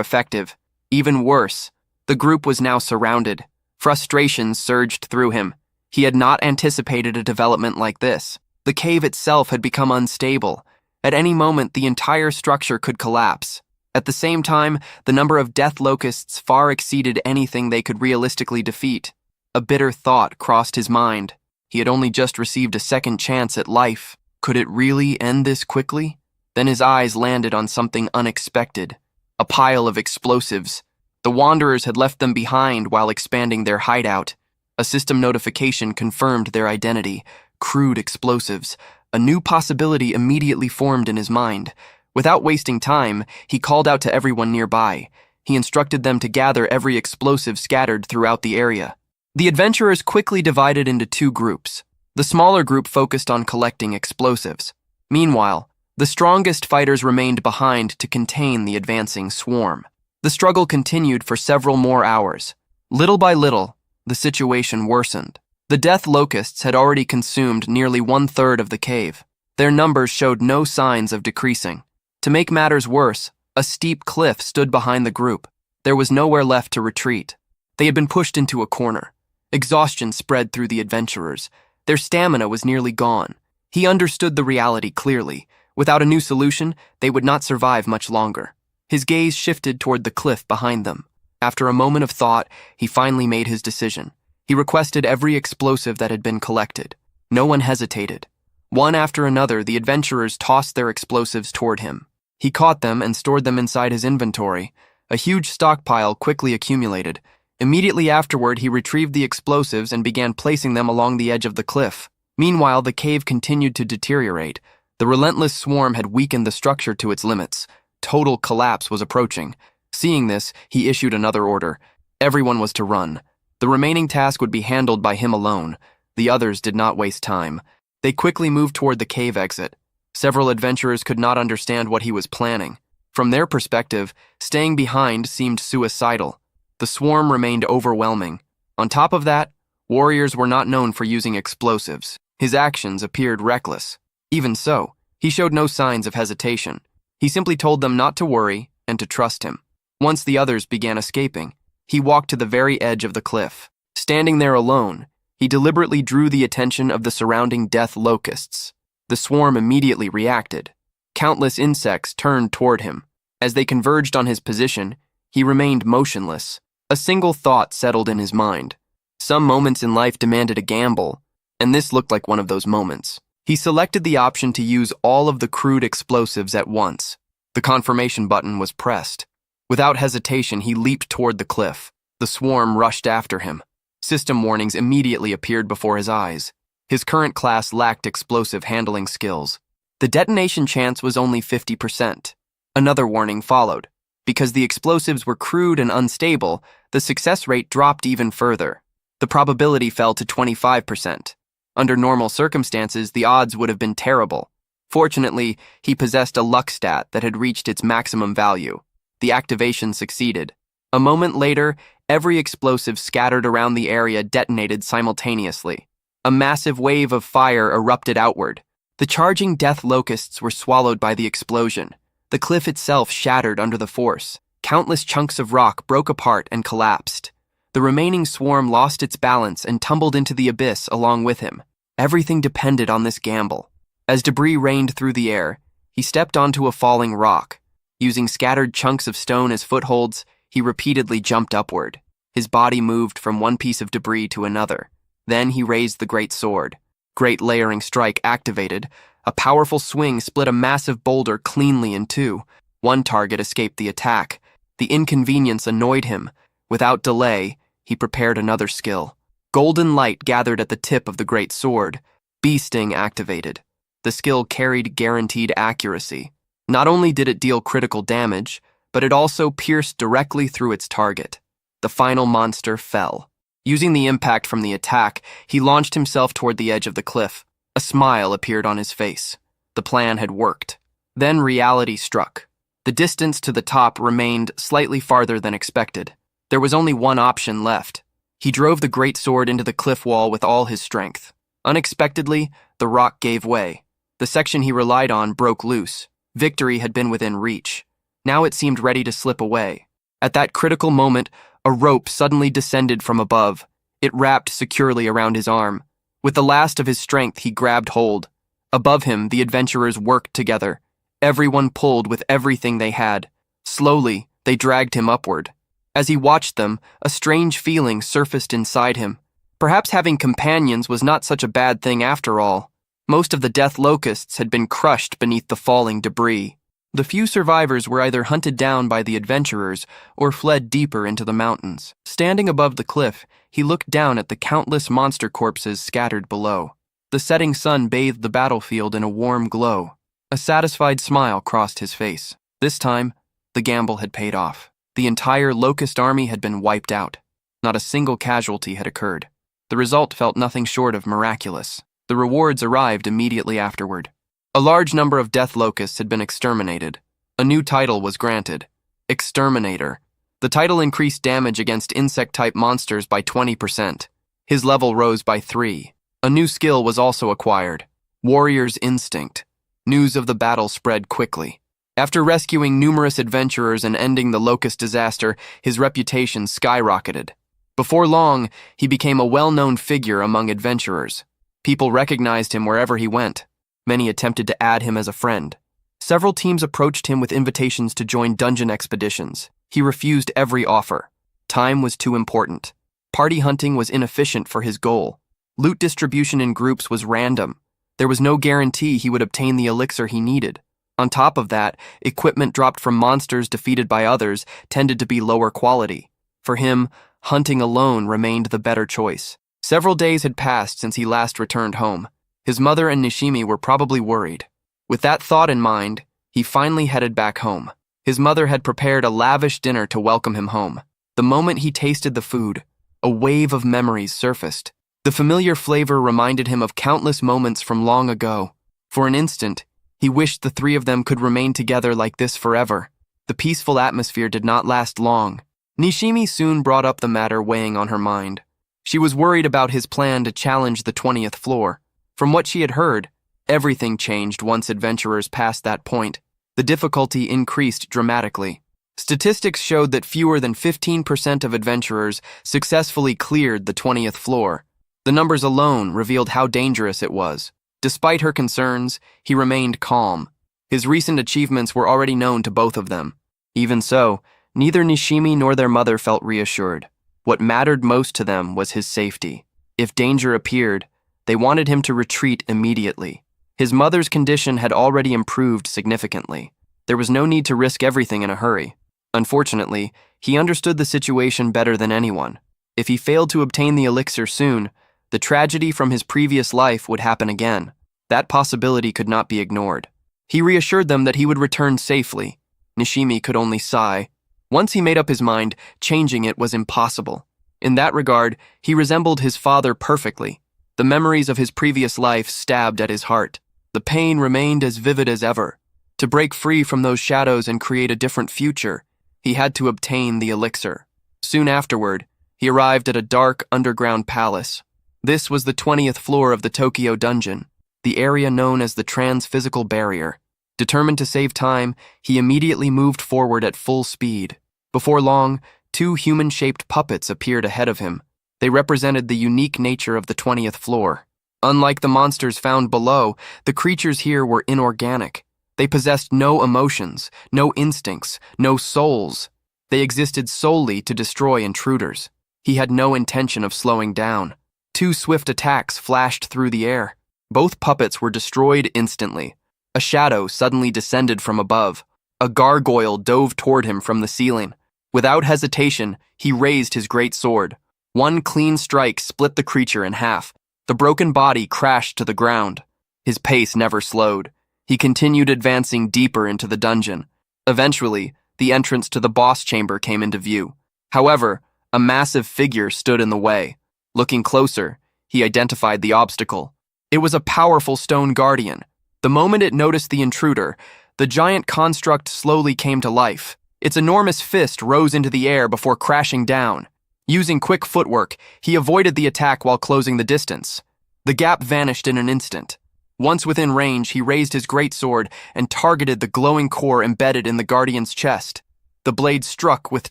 effective. Even worse, the group was now surrounded. Frustration surged through him. He had not anticipated a development like this. The cave itself had become unstable. At any moment, the entire structure could collapse. At the same time, the number of death locusts far exceeded anything they could realistically defeat. A bitter thought crossed his mind. He had only just received a second chance at life. Could it really end this quickly? Then his eyes landed on something unexpected. A pile of explosives. The Wanderers had left them behind while expanding their hideout. A system notification confirmed their identity. Crude explosives. A new possibility immediately formed in his mind. Without wasting time, he called out to everyone nearby. He instructed them to gather every explosive scattered throughout the area. The adventurers quickly divided into two groups. The smaller group focused on collecting explosives. Meanwhile, the strongest fighters remained behind to contain the advancing swarm. The struggle continued for several more hours. Little by little, the situation worsened. The death locusts had already consumed nearly 1/3 of the cave. Their numbers showed no signs of decreasing. To make matters worse, a steep cliff stood behind the group. There was nowhere left to retreat. They had been pushed into a corner. Exhaustion spread through the adventurers. Their stamina was nearly gone. He understood the reality clearly. Without a new solution, they would not survive much longer. His gaze shifted toward the cliff behind them. After a moment of thought, he finally made his decision. He requested every explosive that had been collected. No one hesitated. One after another, the adventurers tossed their explosives toward him. He caught them and stored them inside his inventory. A huge stockpile quickly accumulated. Immediately afterward, he retrieved the explosives and began placing them along the edge of the cliff. Meanwhile, the cave continued to deteriorate. The relentless swarm had weakened the structure to its limits. Total collapse was approaching. Seeing this, he issued another order. Everyone was to run. The remaining task would be handled by him alone. The others did not waste time. They quickly moved toward the cave exit. Several adventurers could not understand what he was planning. From their perspective, staying behind seemed suicidal. The swarm remained overwhelming. On top of that, warriors were not known for using explosives. His actions appeared reckless. Even so, he showed no signs of hesitation. He simply told them not to worry and to trust him. Once the others began escaping, he walked to the very edge of the cliff. Standing there alone, he deliberately drew the attention of the surrounding death locusts. The swarm immediately reacted. Countless insects turned toward him. As they converged on his position, he remained motionless. A single thought settled in his mind. Some moments in life demanded a gamble, and this looked like one of those moments. He selected the option to use all of the crude explosives at once. The confirmation button was pressed. Without hesitation, he leaped toward the cliff. The swarm rushed after him. System warnings immediately appeared before his eyes. His current class lacked explosive handling skills. The detonation chance was only 50%. Another warning followed. Because the explosives were crude and unstable, the success rate dropped even further. The probability fell to 25%. Under normal circumstances, the odds would have been terrible. Fortunately, he possessed a luck stat that had reached its maximum value. The activation succeeded. A moment later, every explosive scattered around the area detonated simultaneously. A massive wave of fire erupted outward. The charging death locusts were swallowed by the explosion. The cliff itself shattered under the force. Countless chunks of rock broke apart and collapsed. The remaining swarm lost its balance and tumbled into the abyss along with him. Everything depended on this gamble. As debris rained through the air, he stepped onto a falling rock. Using scattered chunks of stone as footholds, he repeatedly jumped upward. His body moved from one piece of debris to another. Then he raised the great sword. Great Layering Strike activated. A powerful swing split a massive boulder cleanly in two. One target escaped the attack. The inconvenience annoyed him. Without delay, he prepared another skill. Golden light gathered at the tip of the great sword. Bee Sting activated. The skill carried guaranteed accuracy. Not only did it deal critical damage, but it also pierced directly through its target. The final monster fell. Using the impact from the attack, he launched himself toward the edge of the cliff. A smile appeared on his face. The plan had worked. Then reality struck. The distance to the top remained slightly farther than expected. There was only one option left. He drove the great sword into the cliff wall with all his strength. Unexpectedly, the rock gave way. The section he relied on broke loose. Victory had been within reach. Now it seemed ready to slip away. At that critical moment, a rope suddenly descended from above. It wrapped securely around his arm. With the last of his strength, he grabbed hold. Above him, the adventurers worked together. Everyone pulled with everything they had. Slowly, they dragged him upward. As he watched them, a strange feeling surfaced inside him. Perhaps having companions was not such a bad thing after all. Most of the death locusts had been crushed beneath the falling debris. The few survivors were either hunted down by the adventurers or fled deeper into the mountains. Standing above the cliff, he looked down at the countless monster corpses scattered below. The setting sun bathed the battlefield in a warm glow. A satisfied smile crossed his face. This time, the gamble had paid off. The entire locust army had been wiped out. Not a single casualty had occurred. The result felt nothing short of miraculous. The rewards arrived immediately afterward. A large number of death locusts had been exterminated. A new title was granted: Exterminator. The title increased damage against insect-type monsters by 20%. His level rose by 3. A new skill was also acquired: Warrior's Instinct. News of the battle spread quickly. After rescuing numerous adventurers and ending the locust disaster, his reputation skyrocketed. Before long, he became a well-known figure among adventurers. People recognized him wherever he went. Many attempted to add him as a friend. Several teams approached him with invitations to join dungeon expeditions. He refused every offer. Time was too important. Party hunting was inefficient for his goal. Loot distribution in groups was random. There was no guarantee he would obtain the elixir he needed. On top of that, equipment dropped from monsters defeated by others tended to be lower quality. For him, hunting alone remained the better choice. Several days had passed since he last returned home. His mother and Nishimi were probably worried. With that thought in mind, he finally headed back home. His mother had prepared a lavish dinner to welcome him home. The moment he tasted the food, a wave of memories surfaced. The familiar flavor reminded him of countless moments from long ago. For an instant, he wished the three of them could remain together like this forever. The peaceful atmosphere did not last long. Nishimi soon brought up the matter weighing on her mind. She was worried about his plan to challenge the 20th floor. From what she had heard, everything changed once adventurers passed that point. The difficulty increased dramatically. Statistics showed that fewer than 15% of adventurers successfully cleared the 20th floor. The numbers alone revealed how dangerous it was. Despite her concerns, he remained calm. His recent achievements were already known to both of them. Even so, neither Nishimi nor their mother felt reassured. What mattered most to them was his safety. If danger appeared, they wanted him to retreat immediately. His mother's condition had already improved significantly. There was no need to risk everything in a hurry. Unfortunately, he understood the situation better than anyone. If he failed to obtain the elixir soon, the tragedy from his previous life would happen again. That possibility could not be ignored. He reassured them that he would return safely. Nishimi could only sigh. Once he made up his mind, changing it was impossible. In that regard, he resembled his father perfectly. The memories of his previous life stabbed at his heart. The pain remained as vivid as ever. To break free from those shadows and create a different future, he had to obtain the elixir. Soon afterward, he arrived at a dark underground palace. This was the 20th floor of the Tokyo dungeon, the area known as the Trans-Physical Barrier. Determined to save time, he immediately moved forward at full speed. Before long, 2 human-shaped puppets appeared ahead of him. They represented the unique nature of the 20th floor. Unlike the monsters found below, the creatures here were inorganic. They possessed no emotions, no instincts, no souls. They existed solely to destroy intruders. He had no intention of slowing down. 2 swift attacks flashed through the air. Both puppets were destroyed instantly. A shadow suddenly descended from above. A gargoyle dove toward him from the ceiling. Without hesitation, he raised his great sword. One clean strike split the creature in half. The broken body crashed to the ground. His pace never slowed. He continued advancing deeper into the dungeon. Eventually, the entrance to the boss chamber came into view. However, a massive figure stood in the way. Looking closer, he identified the obstacle. It was a powerful stone guardian. The moment it noticed the intruder, the giant construct slowly came to life. Its enormous fist rose into the air before crashing down. Using quick footwork, he avoided the attack while closing the distance. The gap vanished in an instant. Once within range, he raised his greatsword and targeted the glowing core embedded in the guardian's chest. The blade struck with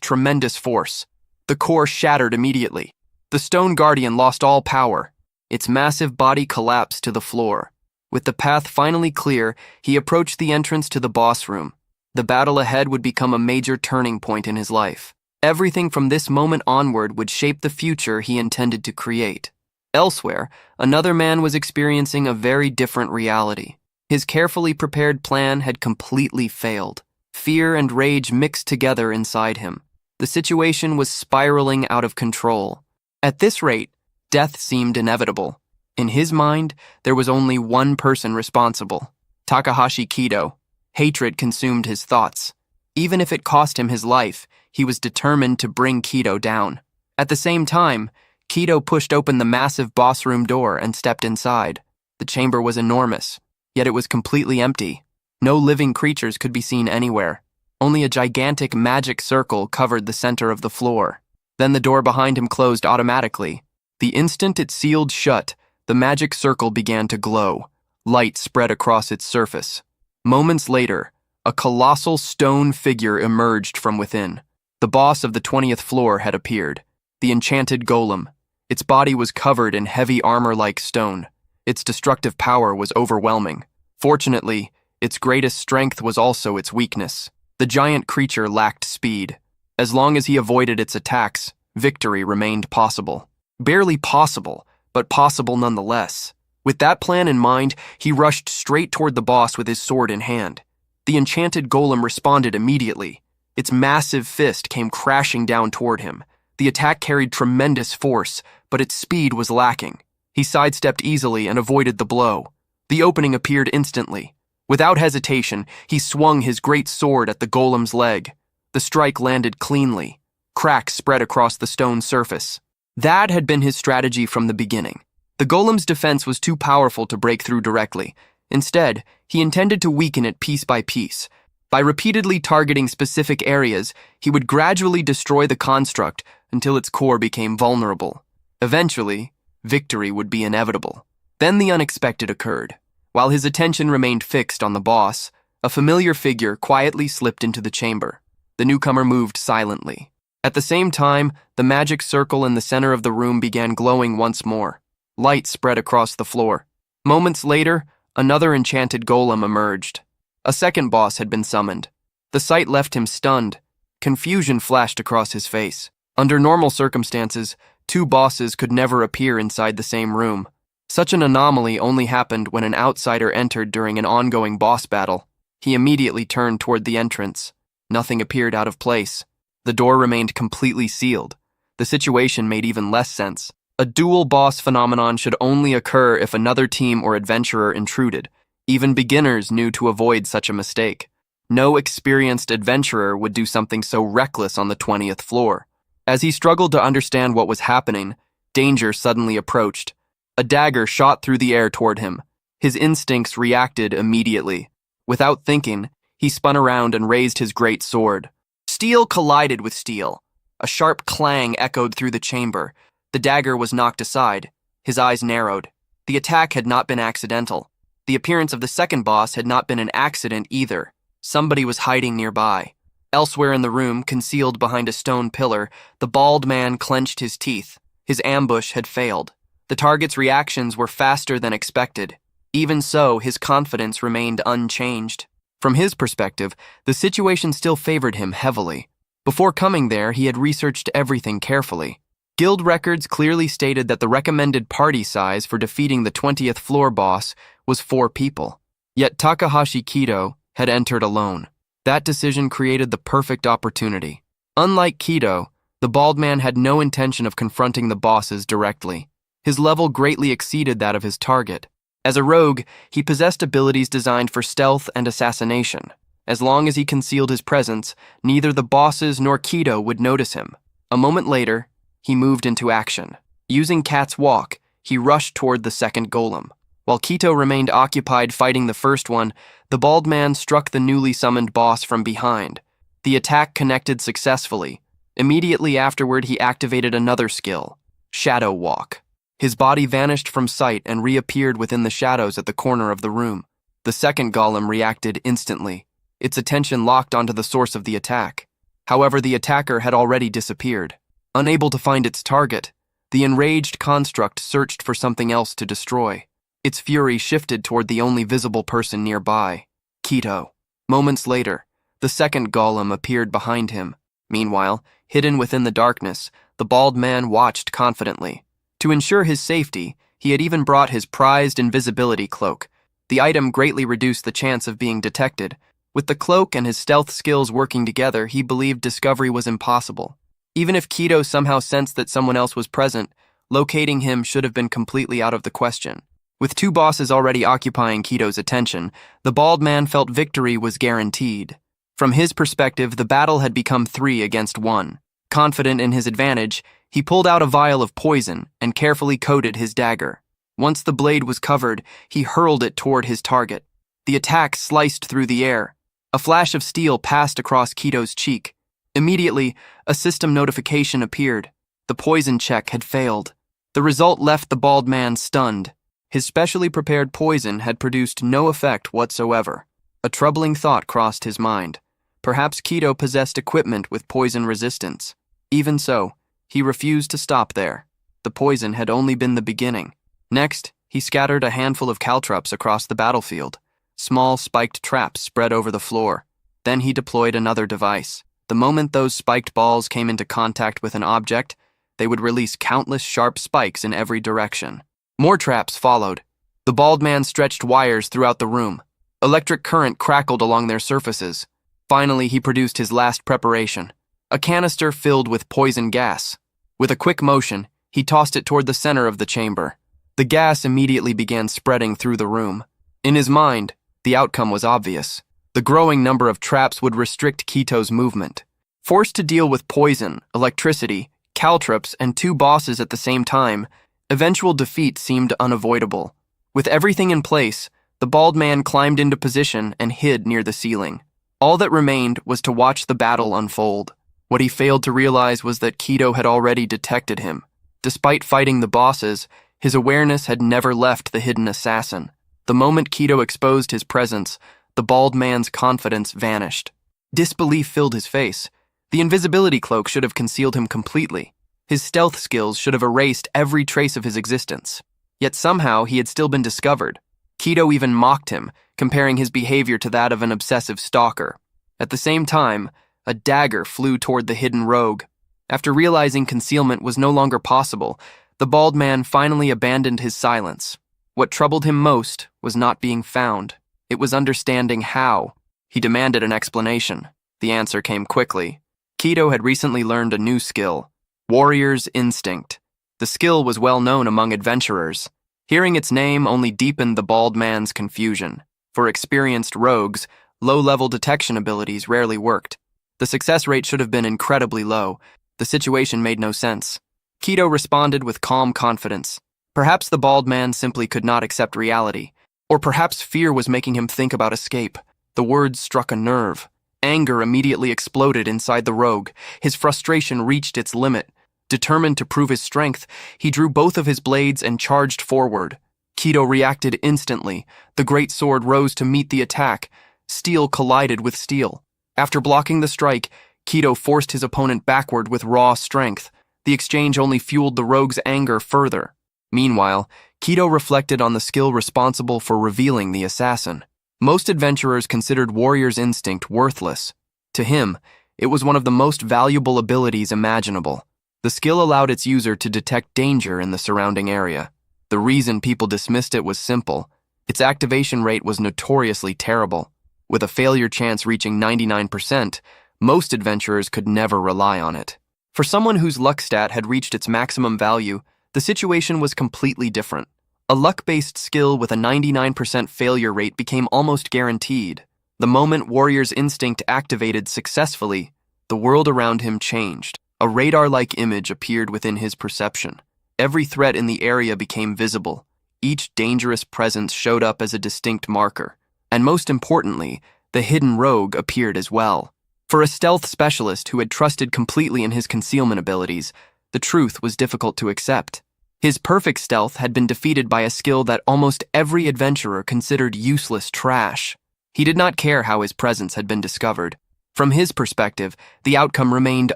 tremendous force. The core shattered immediately. The stone guardian lost all power. Its massive body collapsed to the floor. With the path finally clear, he approached the entrance to the boss room. The battle ahead would become a major turning point in his life. Everything from this moment onward would shape the future he intended to create. Elsewhere, another man was experiencing a very different reality. His carefully prepared plan had completely failed. Fear and rage mixed together inside him. The situation was spiraling out of control. At this rate, death seemed inevitable. In his mind, there was only one person responsible: Takahashi Kido. Hatred consumed his thoughts. Even if it cost him his life, he was determined to bring Kido down. At the same time, Kido pushed open the massive boss room door and stepped inside. The chamber was enormous, yet it was completely empty. No living creatures could be seen anywhere. Only a gigantic magic circle covered the center of the floor. Then the door behind him closed automatically. The instant it sealed shut, the magic circle began to glow. Light spread across its surface. Moments later, a colossal stone figure emerged from within. The boss of the 20th floor had appeared. The enchanted golem. Its body was covered in heavy armor-like stone. Its destructive power was overwhelming. Fortunately, its greatest strength was also its weakness. The giant creature lacked speed. As long as he avoided its attacks, victory remained possible. Barely possible, but possible nonetheless. With that plan in mind, he rushed straight toward the boss with his sword in hand. The enchanted golem responded immediately. Its massive fist came crashing down toward him. The attack carried tremendous force, but its speed was lacking. He sidestepped easily and avoided the blow. The opening appeared instantly. Without hesitation, he swung his great sword at the golem's leg. The strike landed cleanly. Cracks spread across the stone surface. That had been his strategy from the beginning. The golem's defense was too powerful to break through directly. Instead, he intended to weaken it piece by piece. By repeatedly targeting specific areas, he would gradually destroy the construct until its core became vulnerable. Eventually, victory would be inevitable. Then the unexpected occurred. While his attention remained fixed on the boss, a familiar figure quietly slipped into the chamber. The newcomer moved silently. At the same time, the magic circle in the center of the room began glowing once more. Light spread across the floor. Moments later, another enchanted golem emerged. A second boss had been summoned. The sight left him stunned. Confusion flashed across his face. Under normal circumstances, two bosses could never appear inside the same room. Such an anomaly only happened when an outsider entered during an ongoing boss battle. He immediately turned toward the entrance. Nothing appeared out of place. The door remained completely sealed. The situation made even less sense. A dual boss phenomenon should only occur if another team or adventurer intruded. Even beginners knew to avoid such a mistake. No experienced adventurer would do something so reckless on the 20th floor. As he struggled to understand what was happening, danger suddenly approached. A dagger shot through the air toward him. His instincts reacted immediately. Without thinking, he spun around and raised his great sword. Steel collided with steel. A sharp clang echoed through the chamber. The dagger was knocked aside. His eyes narrowed. The attack had not been accidental. The appearance of the second boss had not been an accident either. Somebody was hiding nearby. Elsewhere in the room, concealed behind a stone pillar, the bald man clenched his teeth. His ambush had failed. The target's reactions were faster than expected. Even so, his confidence remained unchanged. From his perspective, the situation still favored him heavily. Before coming there, he had researched everything carefully. Guild records clearly stated that the recommended party size for defeating the 20th floor boss was 4 people. Yet Takahashi Kido had entered alone. That decision created the perfect opportunity. Unlike Kido, the bald man had no intention of confronting the bosses directly. His level greatly exceeded that of his target. As a rogue, he possessed abilities designed for stealth and assassination. As long as he concealed his presence, neither the bosses nor Kido would notice him. A moment later, he moved into action. Using Cat's Walk, he rushed toward the second golem. While Kido remained occupied fighting the first one, the bald man struck the newly summoned boss from behind. The attack connected successfully. Immediately afterward, he activated another skill, Shadow Walk. His body vanished from sight and reappeared within the shadows at the corner of the room. The second golem reacted instantly, its attention locked onto the source of the attack. However, the attacker had already disappeared. Unable to find its target, the enraged construct searched for something else to destroy. Its fury shifted toward the only visible person nearby, Keto. Moments later, the second golem appeared behind him. Meanwhile, hidden within the darkness, the bald man watched confidently. To ensure his safety, he had even brought his prized invisibility cloak. The item greatly reduced the chance of being detected. With the cloak and his stealth skills working together, he believed discovery was impossible. Even if Keto somehow sensed that someone else was present, locating him should have been completely out of the question. With two bosses already occupying Keto's attention, the bald man felt victory was guaranteed. From his perspective, the battle had become 3 against 1. Confident in his advantage, he pulled out a vial of poison and carefully coated his dagger. Once the blade was covered, he hurled it toward his target. The attack sliced through the air. A flash of steel passed across Keto's cheek. Immediately, a system notification appeared. The poison check had failed. The result left the bald man stunned. His specially prepared poison had produced no effect whatsoever. A troubling thought crossed his mind. Perhaps Keto possessed equipment with poison resistance. Even so, he refused to stop there. The poison had only been the beginning. Next, he scattered a handful of caltrops across the battlefield. Small spiked traps spread over the floor. Then he deployed another device. The moment those spiked balls came into contact with an object, they would release countless sharp spikes in every direction. More traps followed. The bald man stretched wires throughout the room. Electric current crackled along their surfaces. Finally, he produced his last preparation, a canister filled with poison gas. With a quick motion, he tossed it toward the center of the chamber. The gas immediately began spreading through the room. In his mind, the outcome was obvious. The growing number of traps would restrict Keto's movement. Forced to deal with poison, electricity, caltrops, and 2 bosses at the same time, eventual defeat seemed unavoidable. With everything in place, the bald man climbed into position and hid near the ceiling. All that remained was to watch the battle unfold. What he failed to realize was that Keto had already detected him. Despite fighting the bosses, his awareness had never left the hidden assassin. The moment Keto exposed his presence, the bald man's confidence vanished. Disbelief filled his face. The invisibility cloak should have concealed him completely. His stealth skills should have erased every trace of his existence. Yet somehow he had still been discovered. Keto even mocked him, comparing his behavior to that of an obsessive stalker. At the same time, a dagger flew toward the hidden rogue. After realizing concealment was no longer possible, the bald man finally abandoned his silence. What troubled him most was not being found. It was understanding how. He demanded an explanation. The answer came quickly. Keto had recently learned a new skill, Warrior's Instinct. The skill was well known among adventurers. Hearing its name only deepened the bald man's confusion. For experienced rogues, low-level detection abilities rarely worked. The success rate should have been incredibly low. The situation made no sense. Keto responded with calm confidence. Perhaps the bald man simply could not accept reality. Or perhaps fear was making him think about escape. The words struck a nerve. Anger immediately exploded inside the rogue. His frustration reached its limit. Determined to prove his strength, he drew both of his blades and charged forward. Keto reacted instantly. The great sword rose to meet the attack. Steel collided with steel. After blocking the strike, Keto forced his opponent backward with raw strength. The exchange only fueled the rogue's anger further. Meanwhile, Keto reflected on the skill responsible for revealing the assassin. Most adventurers considered Warrior's Instinct worthless. To him, it was one of the most valuable abilities imaginable. The skill allowed its user to detect danger in the surrounding area. The reason people dismissed it was simple. Its activation rate was notoriously terrible. With a failure chance reaching 99%, most adventurers could never rely on it. For someone whose luck stat had reached its maximum value, the situation was completely different. A luck-based skill with a 99% failure rate became almost guaranteed. The moment Warrior's Instinct activated successfully, the world around him changed. A radar-like image appeared within his perception. Every threat in the area became visible. Each dangerous presence showed up as a distinct marker. And most importantly, the hidden rogue appeared as well. For a stealth specialist who had trusted completely in his concealment abilities, the truth was difficult to accept. His perfect stealth had been defeated by a skill that almost every adventurer considered useless trash. He did not care how his presence had been discovered. From his perspective, the outcome remained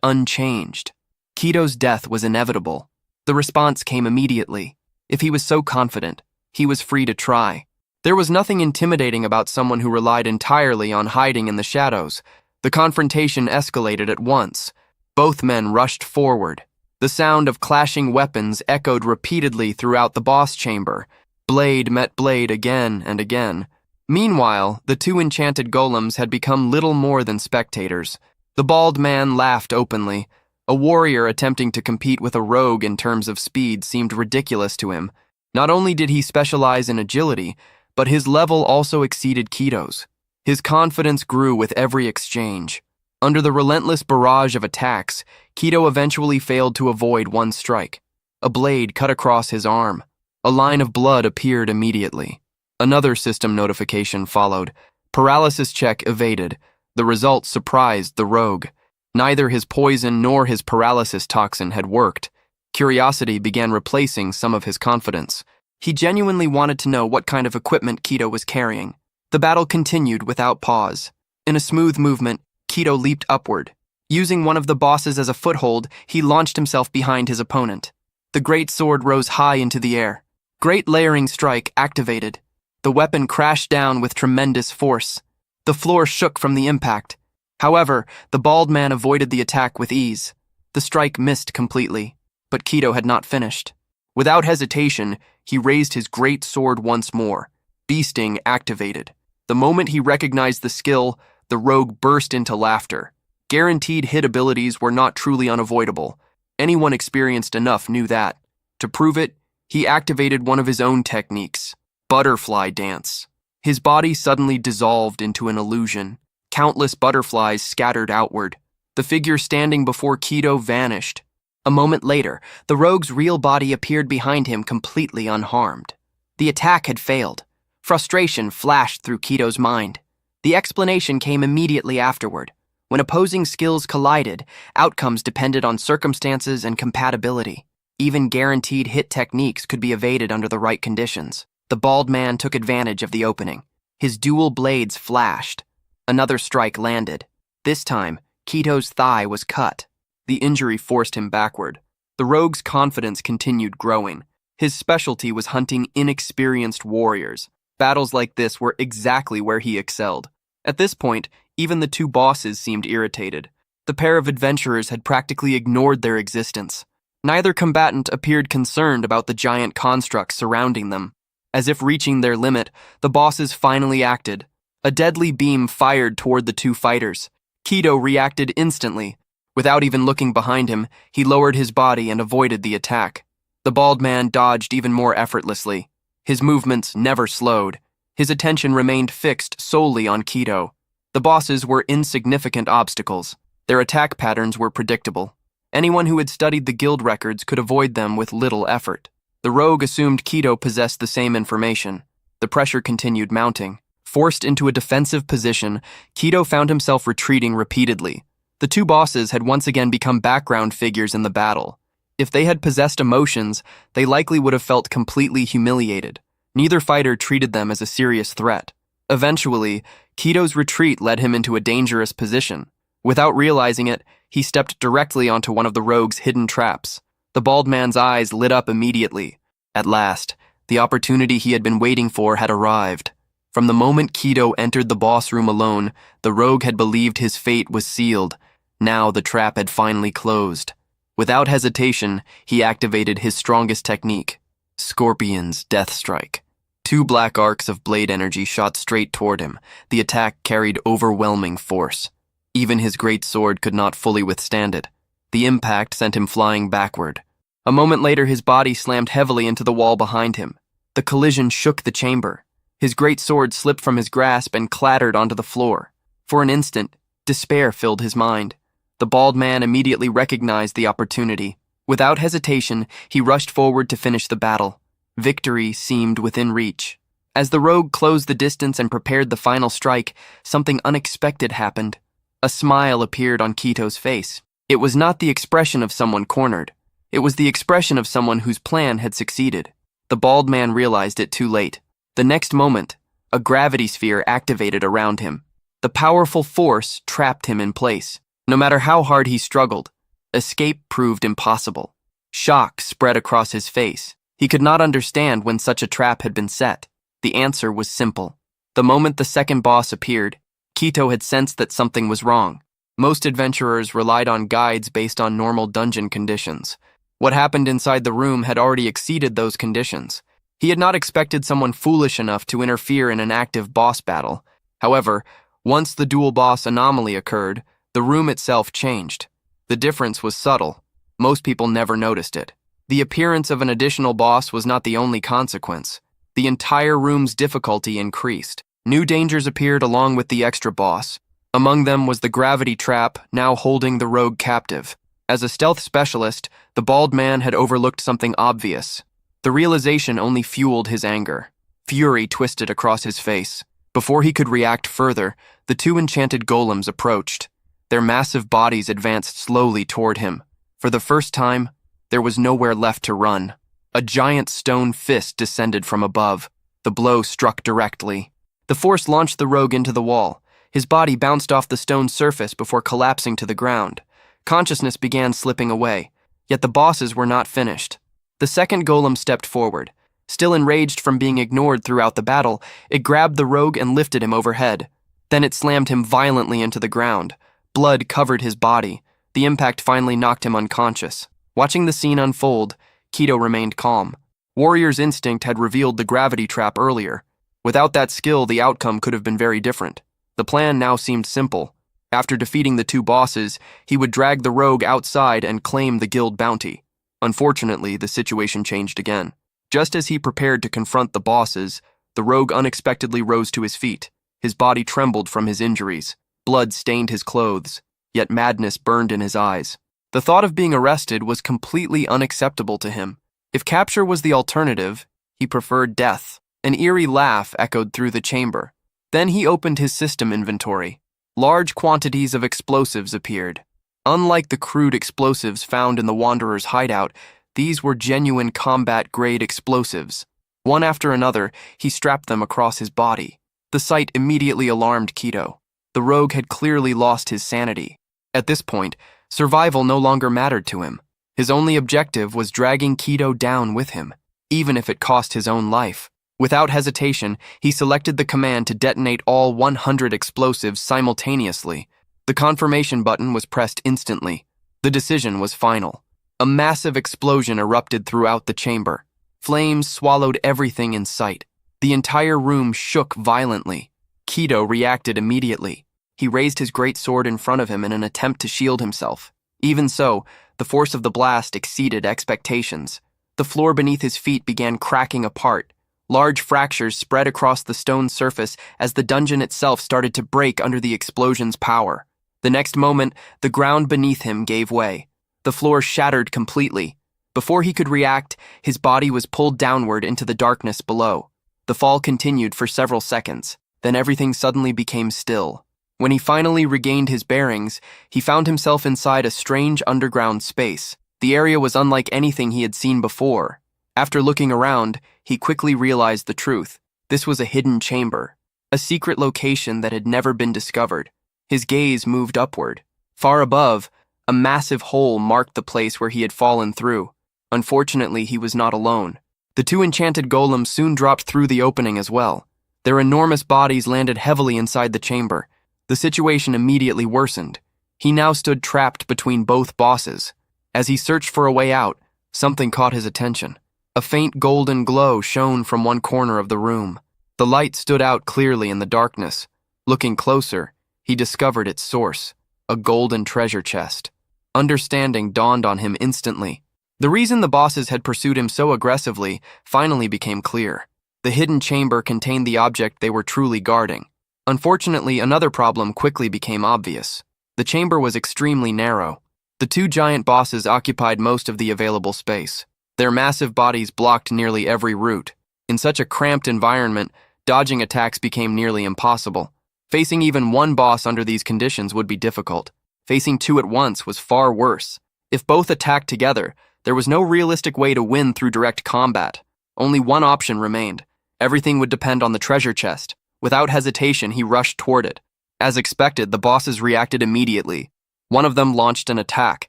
unchanged. Kito's death was inevitable. The response came immediately. If he was so confident, he was free to try. There was nothing intimidating about someone who relied entirely on hiding in the shadows. The confrontation escalated at once. Both men rushed forward. The sound of clashing weapons echoed repeatedly throughout the boss chamber. Blade met blade again and again. Meanwhile, the two enchanted golems had become little more than spectators. The bald man laughed openly. A warrior attempting to compete with a rogue in terms of speed seemed ridiculous to him. Not only did he specialize in agility, but his level also exceeded Kito's. His confidence grew with every exchange. Under the relentless barrage of attacks, Kito eventually failed to avoid one strike. A blade cut across his arm. A line of blood appeared immediately. Another system notification followed. Paralysis check evaded. The result surprised the rogue. Neither his poison nor his paralysis toxin had worked. Curiosity began replacing some of his confidence. He genuinely wanted to know what kind of equipment Kito was carrying. The battle continued without pause. In a smooth movement, Kito leaped upward. Using one of the bosses as a foothold, he launched himself behind his opponent. The great sword rose high into the air. Great Layering Strike activated. The weapon crashed down with tremendous force. The floor shook from the impact. However, the bald man avoided the attack with ease. The strike missed completely, but Kito had not finished. Without hesitation, he raised his great sword once more. Beasting activated. The moment he recognized the skill, the rogue burst into laughter. Guaranteed hit abilities were not truly unavoidable. Anyone experienced enough knew that. To prove it, he activated one of his own techniques, Butterfly Dance. His body suddenly dissolved into an illusion. Countless butterflies scattered outward. The figure standing before Kito vanished. A moment later, the rogue's real body appeared behind him completely unharmed. The attack had failed. Frustration flashed through Kito's mind. The explanation came immediately afterward. When opposing skills collided, outcomes depended on circumstances and compatibility. Even guaranteed hit techniques could be evaded under the right conditions. The bald man took advantage of the opening. His dual blades flashed. Another strike landed. This time, Kito's thigh was cut. The injury forced him backward. The rogue's confidence continued growing. His specialty was hunting inexperienced warriors. Battles like this were exactly where he excelled. At this point, even the two bosses seemed irritated. The pair of adventurers had practically ignored their existence. Neither combatant appeared concerned about the giant constructs surrounding them. As if reaching their limit, the bosses finally acted. A deadly beam fired toward the two fighters. Kito reacted instantly. Without even looking behind him, he lowered his body and avoided the attack. The bald man dodged even more effortlessly. His movements never slowed. His attention remained fixed solely on Kito. The bosses were insignificant obstacles. Their attack patterns were predictable. Anyone who had studied the guild records could avoid them with little effort. The rogue assumed Kito possessed the same information. The pressure continued mounting. Forced into a defensive position, Kito found himself retreating repeatedly. The two bosses had once again become background figures in the battle. If they had possessed emotions, they likely would have felt completely humiliated. Neither fighter treated them as a serious threat. Eventually, Kito's retreat led him into a dangerous position. Without realizing it, he stepped directly onto one of the rogue's hidden traps. The bald man's eyes lit up immediately. At last, the opportunity he had been waiting for had arrived. From the moment Kito entered the boss room alone, the rogue had believed his fate was sealed. Now the trap had finally closed. Without hesitation, he activated his strongest technique, Scorpion's Death Strike. Two black arcs of blade energy shot straight toward him. The attack carried overwhelming force. Even his great sword could not fully withstand it. The impact sent him flying backward. A moment later, his body slammed heavily into the wall behind him. The collision shook the chamber. His great sword slipped from his grasp and clattered onto the floor. For an instant, despair filled his mind. The bald man immediately recognized the opportunity. Without hesitation, he rushed forward to finish the battle. Victory seemed within reach. As the rogue closed the distance and prepared the final strike, something unexpected happened. A smile appeared on Kito's face. It was not the expression of someone cornered. It was the expression of someone whose plan had succeeded. The bald man realized it too late. The next moment, a gravity sphere activated around him. The powerful force trapped him in place. No matter how hard he struggled, escape proved impossible. Shock spread across his face. He could not understand when such a trap had been set. The answer was simple. The moment the second boss appeared, Kito had sensed that something was wrong. Most adventurers relied on guides based on normal dungeon conditions. What happened inside the room had already exceeded those conditions. He had not expected someone foolish enough to interfere in an active boss battle. However, once the dual boss anomaly occurred, the room itself changed. The difference was subtle. Most people never noticed it. The appearance of an additional boss was not the only consequence. The entire room's difficulty increased. New dangers appeared along with the extra boss. Among them was the gravity trap, now holding the rogue captive. As a stealth specialist, the bald man had overlooked something obvious. The realization only fueled his anger. Fury twisted across his face. Before he could react further, the two enchanted golems approached. Their massive bodies advanced slowly toward him. For the first time, there was nowhere left to run. A giant stone fist descended from above. The blow struck directly. The force launched the rogue into the wall. His body bounced off the stone surface before collapsing to the ground. Consciousness began slipping away, yet the bosses were not finished. The second golem stepped forward. Still enraged from being ignored throughout the battle, it grabbed the rogue and lifted him overhead. Then it slammed him violently into the ground. Blood covered his body. The impact finally knocked him unconscious. Watching the scene unfold, Kito remained calm. Warrior's instinct had revealed the gravity trap earlier. Without that skill, the outcome could have been very different. The plan now seemed simple. After defeating the two bosses, he would drag the rogue outside and claim the guild bounty. Unfortunately, the situation changed again. Just as he prepared to confront the bosses, the rogue unexpectedly rose to his feet. His body trembled from his injuries. Blood stained his clothes, yet madness burned in his eyes. The thought of being arrested was completely unacceptable to him. If capture was the alternative, he preferred death. An eerie laugh echoed through the chamber. Then he opened his system inventory. Large quantities of explosives appeared. Unlike the crude explosives found in the Wanderer's hideout, these were genuine combat-grade explosives. One after another, he strapped them across his body. The sight immediately alarmed Kito. The rogue had clearly lost his sanity. At this point, survival no longer mattered to him. His only objective was dragging Kito down with him, even if it cost his own life. Without hesitation, he selected the command to detonate all 100 explosives simultaneously. The confirmation button was pressed instantly. The decision was final. A massive explosion erupted throughout the chamber. Flames swallowed everything in sight. The entire room shook violently. Kito reacted immediately. He raised his great sword in front of him in an attempt to shield himself. Even so, the force of the blast exceeded expectations. The floor beneath his feet began cracking apart. Large fractures spread across the stone surface as the dungeon itself started to break under the explosion's power. The next moment, the ground beneath him gave way. The floor shattered completely. Before he could react, his body was pulled downward into the darkness below. The fall continued for several seconds. Then everything suddenly became still. When he finally regained his bearings, he found himself inside a strange underground space. The area was unlike anything he had seen before. After looking around, he quickly realized the truth. This was a hidden chamber, a secret location that had never been discovered. His gaze moved upward. Far above, a massive hole marked the place where he had fallen through. Unfortunately, he was not alone. The two enchanted golems soon dropped through the opening as well. Their enormous bodies landed heavily inside the chamber. The situation immediately worsened. He now stood trapped between both bosses. As he searched for a way out, something caught his attention. A faint golden glow shone from one corner of the room. The light stood out clearly in the darkness. Looking closer, he discovered its source, a golden treasure chest. Understanding dawned on him instantly. The reason the bosses had pursued him so aggressively finally became clear. The hidden chamber contained the object they were truly guarding. Unfortunately, another problem quickly became obvious. The chamber was extremely narrow. The two giant bosses occupied most of the available space. Their massive bodies blocked nearly every route. In such a cramped environment, dodging attacks became nearly impossible. Facing even one boss under these conditions would be difficult. Facing two at once was far worse. If both attacked together, there was no realistic way to win through direct combat. Only one option remained. Everything would depend on the treasure chest. Without hesitation, he rushed toward it. As expected, the bosses reacted immediately. One of them launched an attack.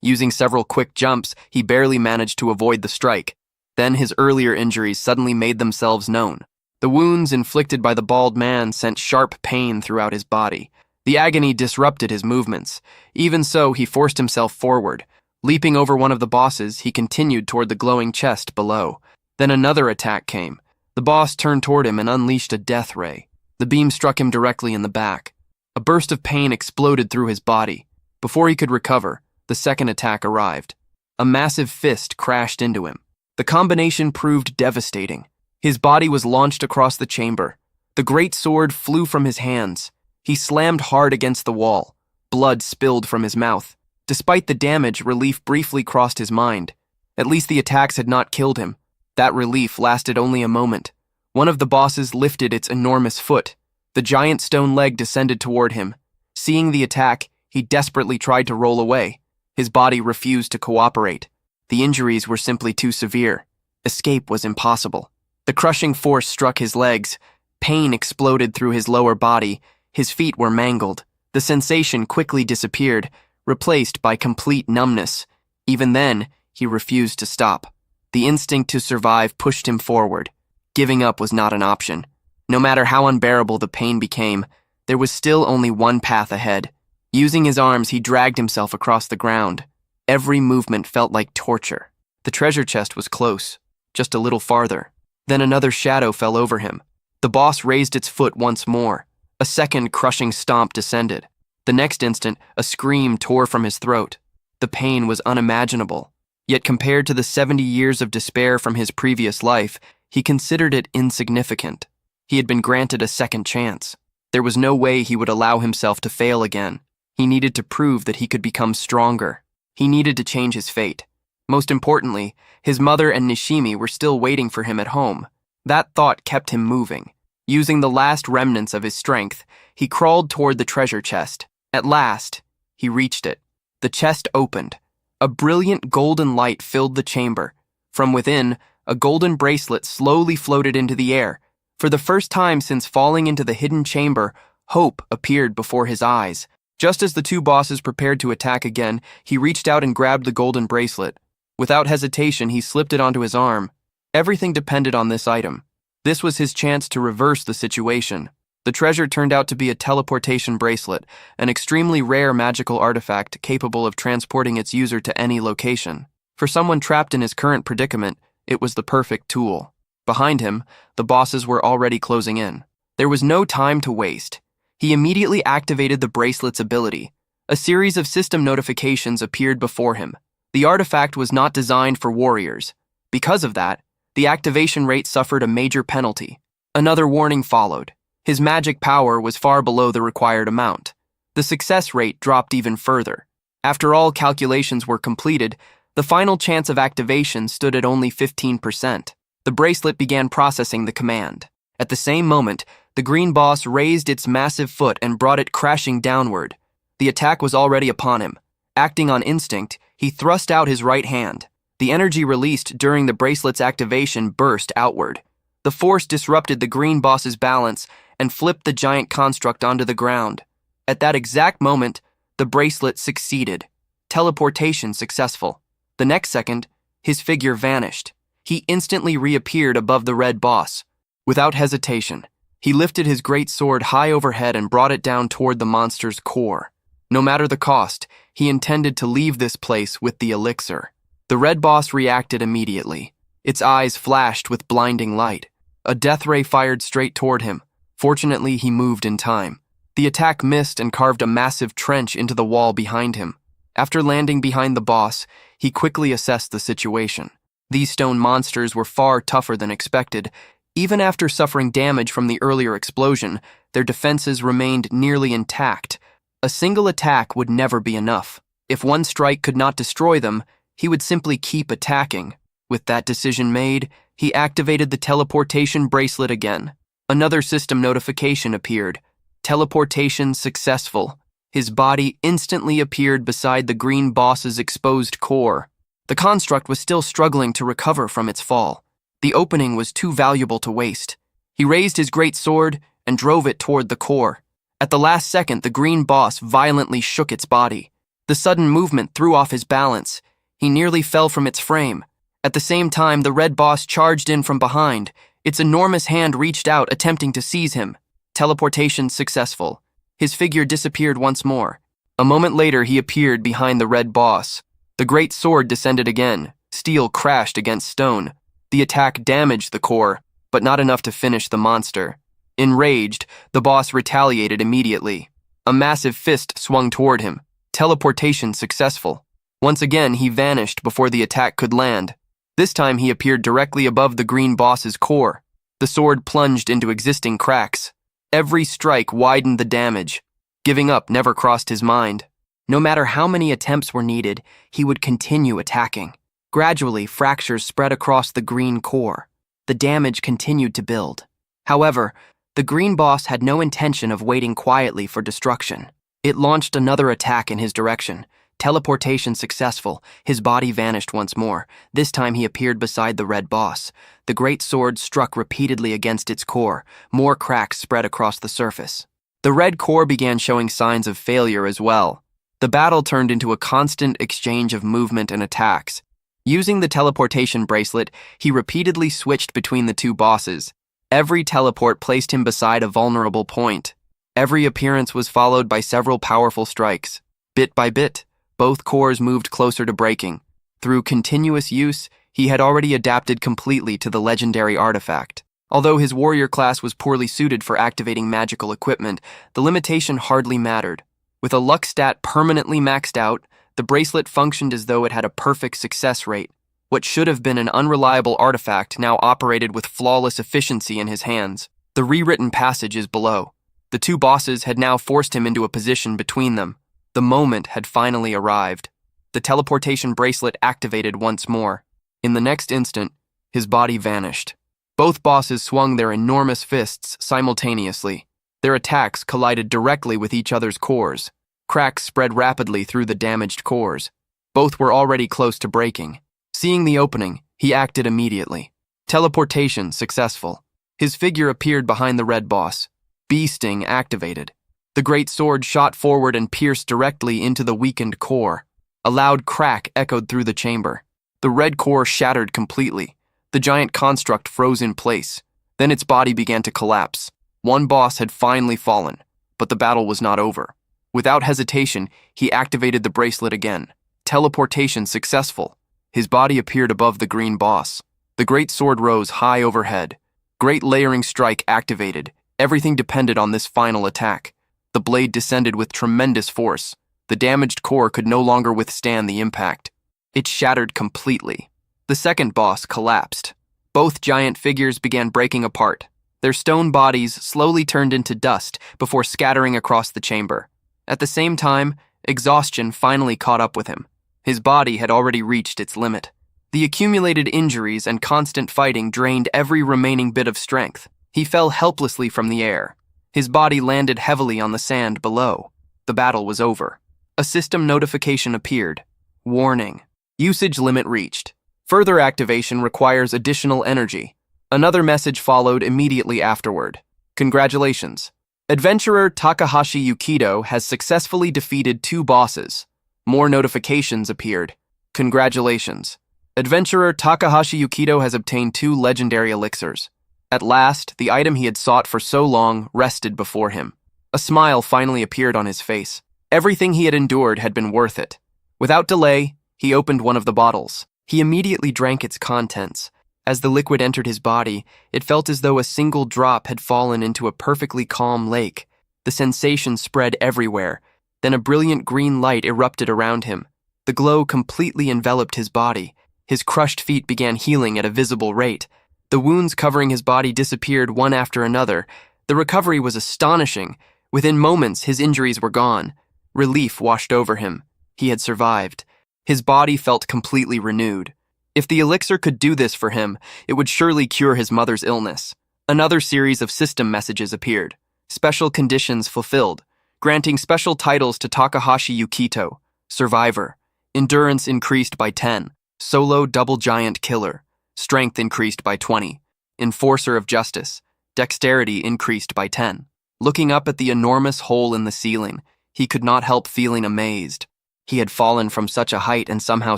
Using several quick jumps, he barely managed to avoid the strike. Then his earlier injuries suddenly made themselves known. The wounds inflicted by the bald man sent sharp pain throughout his body. The agony disrupted his movements. Even so, he forced himself forward. Leaping over one of the bosses, he continued toward the glowing chest below. Then another attack came. The boss turned toward him and unleashed a death ray. The beam struck him directly in the back. A burst of pain exploded through his body. Before he could recover, the second attack arrived. A massive fist crashed into him. The combination proved devastating. His body was launched across the chamber. The great sword flew from his hands. He slammed hard against the wall. Blood spilled from his mouth. Despite the damage, relief briefly crossed his mind. At least the attacks had not killed him. That relief lasted only a moment. One of the bosses lifted its enormous foot. The giant stone leg descended toward him. Seeing the attack, he desperately tried to roll away. His body refused to cooperate. The injuries were simply too severe. Escape was impossible. The crushing force struck his legs. Pain exploded through his lower body. His feet were mangled. The sensation quickly disappeared, replaced by complete numbness. Even then, he refused to stop. The instinct to survive pushed him forward. Giving up was not an option. No matter how unbearable the pain became, there was still only one path ahead. Using his arms, he dragged himself across the ground. Every movement felt like torture. The treasure chest was close, just a little farther. Then another shadow fell over him. The boss raised its foot once more. A second crushing stomp descended. The next instant, a scream tore from his throat. The pain was unimaginable. Yet compared to the 70 years of despair from his previous life, he considered it insignificant. He had been granted a second chance. There was no way he would allow himself to fail again. He needed to prove that he could become stronger. He needed to change his fate. Most importantly, his mother and Nishimi were still waiting for him at home. That thought kept him moving. Using the last remnants of his strength, he crawled toward the treasure chest. At last, he reached it. The chest opened. A brilliant golden light filled the chamber. From within, a golden bracelet slowly floated into the air. For the first time since falling into the hidden chamber, hope appeared before his eyes. Just as the two bosses prepared to attack again, he reached out and grabbed the golden bracelet. Without hesitation, he slipped it onto his arm. Everything depended on this item. This was his chance to reverse the situation. The treasure turned out to be a teleportation bracelet, an extremely rare magical artifact capable of transporting its user to any location. For someone trapped in his current predicament, it was the perfect tool. Behind him, the bosses were already closing in. There was no time to waste. He immediately activated the bracelet's ability. A series of system notifications appeared before him. The artifact was not designed for warriors. Because of that, the activation rate suffered a major penalty. Another warning followed. His magic power was far below the required amount. The success rate dropped even further. After all calculations were completed, the final chance of activation stood at only 15%. The bracelet began processing the command. At the same moment, the green boss raised its massive foot and brought it crashing downward. The attack was already upon him. Acting on instinct, he thrust out his right hand. The energy released during the bracelet's activation burst outward. The force disrupted the green boss's balance and flipped the giant construct onto the ground. At that exact moment, the bracelet succeeded. Teleportation successful. The next second, his figure vanished. He instantly reappeared above the red boss. Without hesitation, he lifted his great sword high overhead and brought it down toward the monster's core. No matter the cost, he intended to leave this place with the elixir. The red boss reacted immediately. Its eyes flashed with blinding light. A death ray fired straight toward him. Fortunately, he moved in time. The attack missed and carved a massive trench into the wall behind him. After landing behind the boss, he quickly assessed the situation. These stone monsters were far tougher than expected. Even after suffering damage from the earlier explosion, their defenses remained nearly intact. A single attack would never be enough. If one strike could not destroy them, he would simply keep attacking. With that decision made, he activated the teleportation bracelet again. Another system notification appeared. Teleportation successful. His body instantly appeared beside the green boss's exposed core. The construct was still struggling to recover from its fall. The opening was too valuable to waste. He raised his great sword and drove it toward the core. At the last second, the green boss violently shook its body. The sudden movement threw off his balance. He nearly fell from its frame. At the same time, the red boss charged in from behind. Its enormous hand reached out, attempting to seize him. Teleportation successful. His figure disappeared once more. A moment later, he appeared behind the red boss. The great sword descended again. Steel crashed against stone. The attack damaged the core, but not enough to finish the monster. Enraged, the boss retaliated immediately. A massive fist swung toward him. Teleportation successful. Once again, he vanished before the attack could land. This time, he appeared directly above the green boss's core. The sword plunged into existing cracks. Every strike widened the damage. Giving up never crossed his mind. No matter how many attempts were needed, he would continue attacking. Gradually, fractures spread across the green core. The damage continued to build. However, the green boss had no intention of waiting quietly for destruction. It launched another attack in his direction. Teleportation successful. His body vanished once more. This time he appeared beside the red boss. The great sword struck repeatedly against its core. More cracks spread across the surface. The red core began showing signs of failure as well. The battle turned into a constant exchange of movement and attacks. Using the teleportation bracelet, he repeatedly switched between the two bosses. Every teleport placed him beside a vulnerable point. Every appearance was followed by several powerful strikes. Bit by bit, both cores moved closer to breaking. Through continuous use, he had already adapted completely to the legendary artifact. Although his warrior class was poorly suited for activating magical equipment, the limitation hardly mattered. With a luck stat permanently maxed out, the bracelet functioned as though it had a perfect success rate. What should have been an unreliable artifact now operated with flawless efficiency in his hands. The rewritten passage is below. The two bosses had now forced him into a position between them. The moment had finally arrived. The teleportation bracelet activated once more. In the next instant, his body vanished. Both bosses swung their enormous fists simultaneously. Their attacks collided directly with each other's cores. Cracks spread rapidly through the damaged cores. Both were already close to breaking. Seeing the opening, he acted immediately. Teleportation successful. His figure appeared behind the red boss. Bee Sting activated. The great sword shot forward and pierced directly into the weakened core. A loud crack echoed through the chamber. The red core shattered completely. The giant construct froze in place. Then its body began to collapse. One boss had finally fallen, but the battle was not over. Without hesitation, he activated the bracelet again. Teleportation successful. His body appeared above the green boss. The great sword rose high overhead. Great layering strike activated. Everything depended on this final attack. The blade descended with tremendous force. The damaged core could no longer withstand the impact. It shattered completely. The second boss collapsed. Both giant figures began breaking apart. Their stone bodies slowly turned into dust before scattering across the chamber. At the same time, exhaustion finally caught up with him. His body had already reached its limit. The accumulated injuries and constant fighting drained every remaining bit of strength. He fell helplessly from the air. His body landed heavily on the sand below. The battle was over. A system notification appeared. Warning. Usage limit reached. Further activation requires additional energy. Another message followed immediately afterward. Congratulations. Adventurer Takahashi Yukido has successfully defeated 2 bosses. More notifications appeared. Congratulations. Adventurer Takahashi Yukido has obtained 2 legendary elixirs. At last, the item he had sought for so long rested before him. A smile finally appeared on his face. Everything he had endured had been worth it. Without delay, he opened one of the bottles. He immediately drank its contents. As the liquid entered his body, it felt as though a single drop had fallen into a perfectly calm lake. The sensation spread everywhere. Then a brilliant green light erupted around him. The glow completely enveloped his body. His crushed feet began healing at a visible rate. The wounds covering his body disappeared one after another. The recovery was astonishing. Within moments, his injuries were gone. Relief washed over him. He had survived. His body felt completely renewed. If the elixir could do this for him, it would surely cure his mother's illness. Another series of system messages appeared. Special conditions fulfilled, granting special titles to Takahashi Yukito, Survivor, Endurance increased by 10, Solo Double Giant Killer, Strength increased by 20, Enforcer of Justice, Dexterity increased by 10. Looking up at the enormous hole in the ceiling, he could not help feeling amazed. He had fallen from such a height and somehow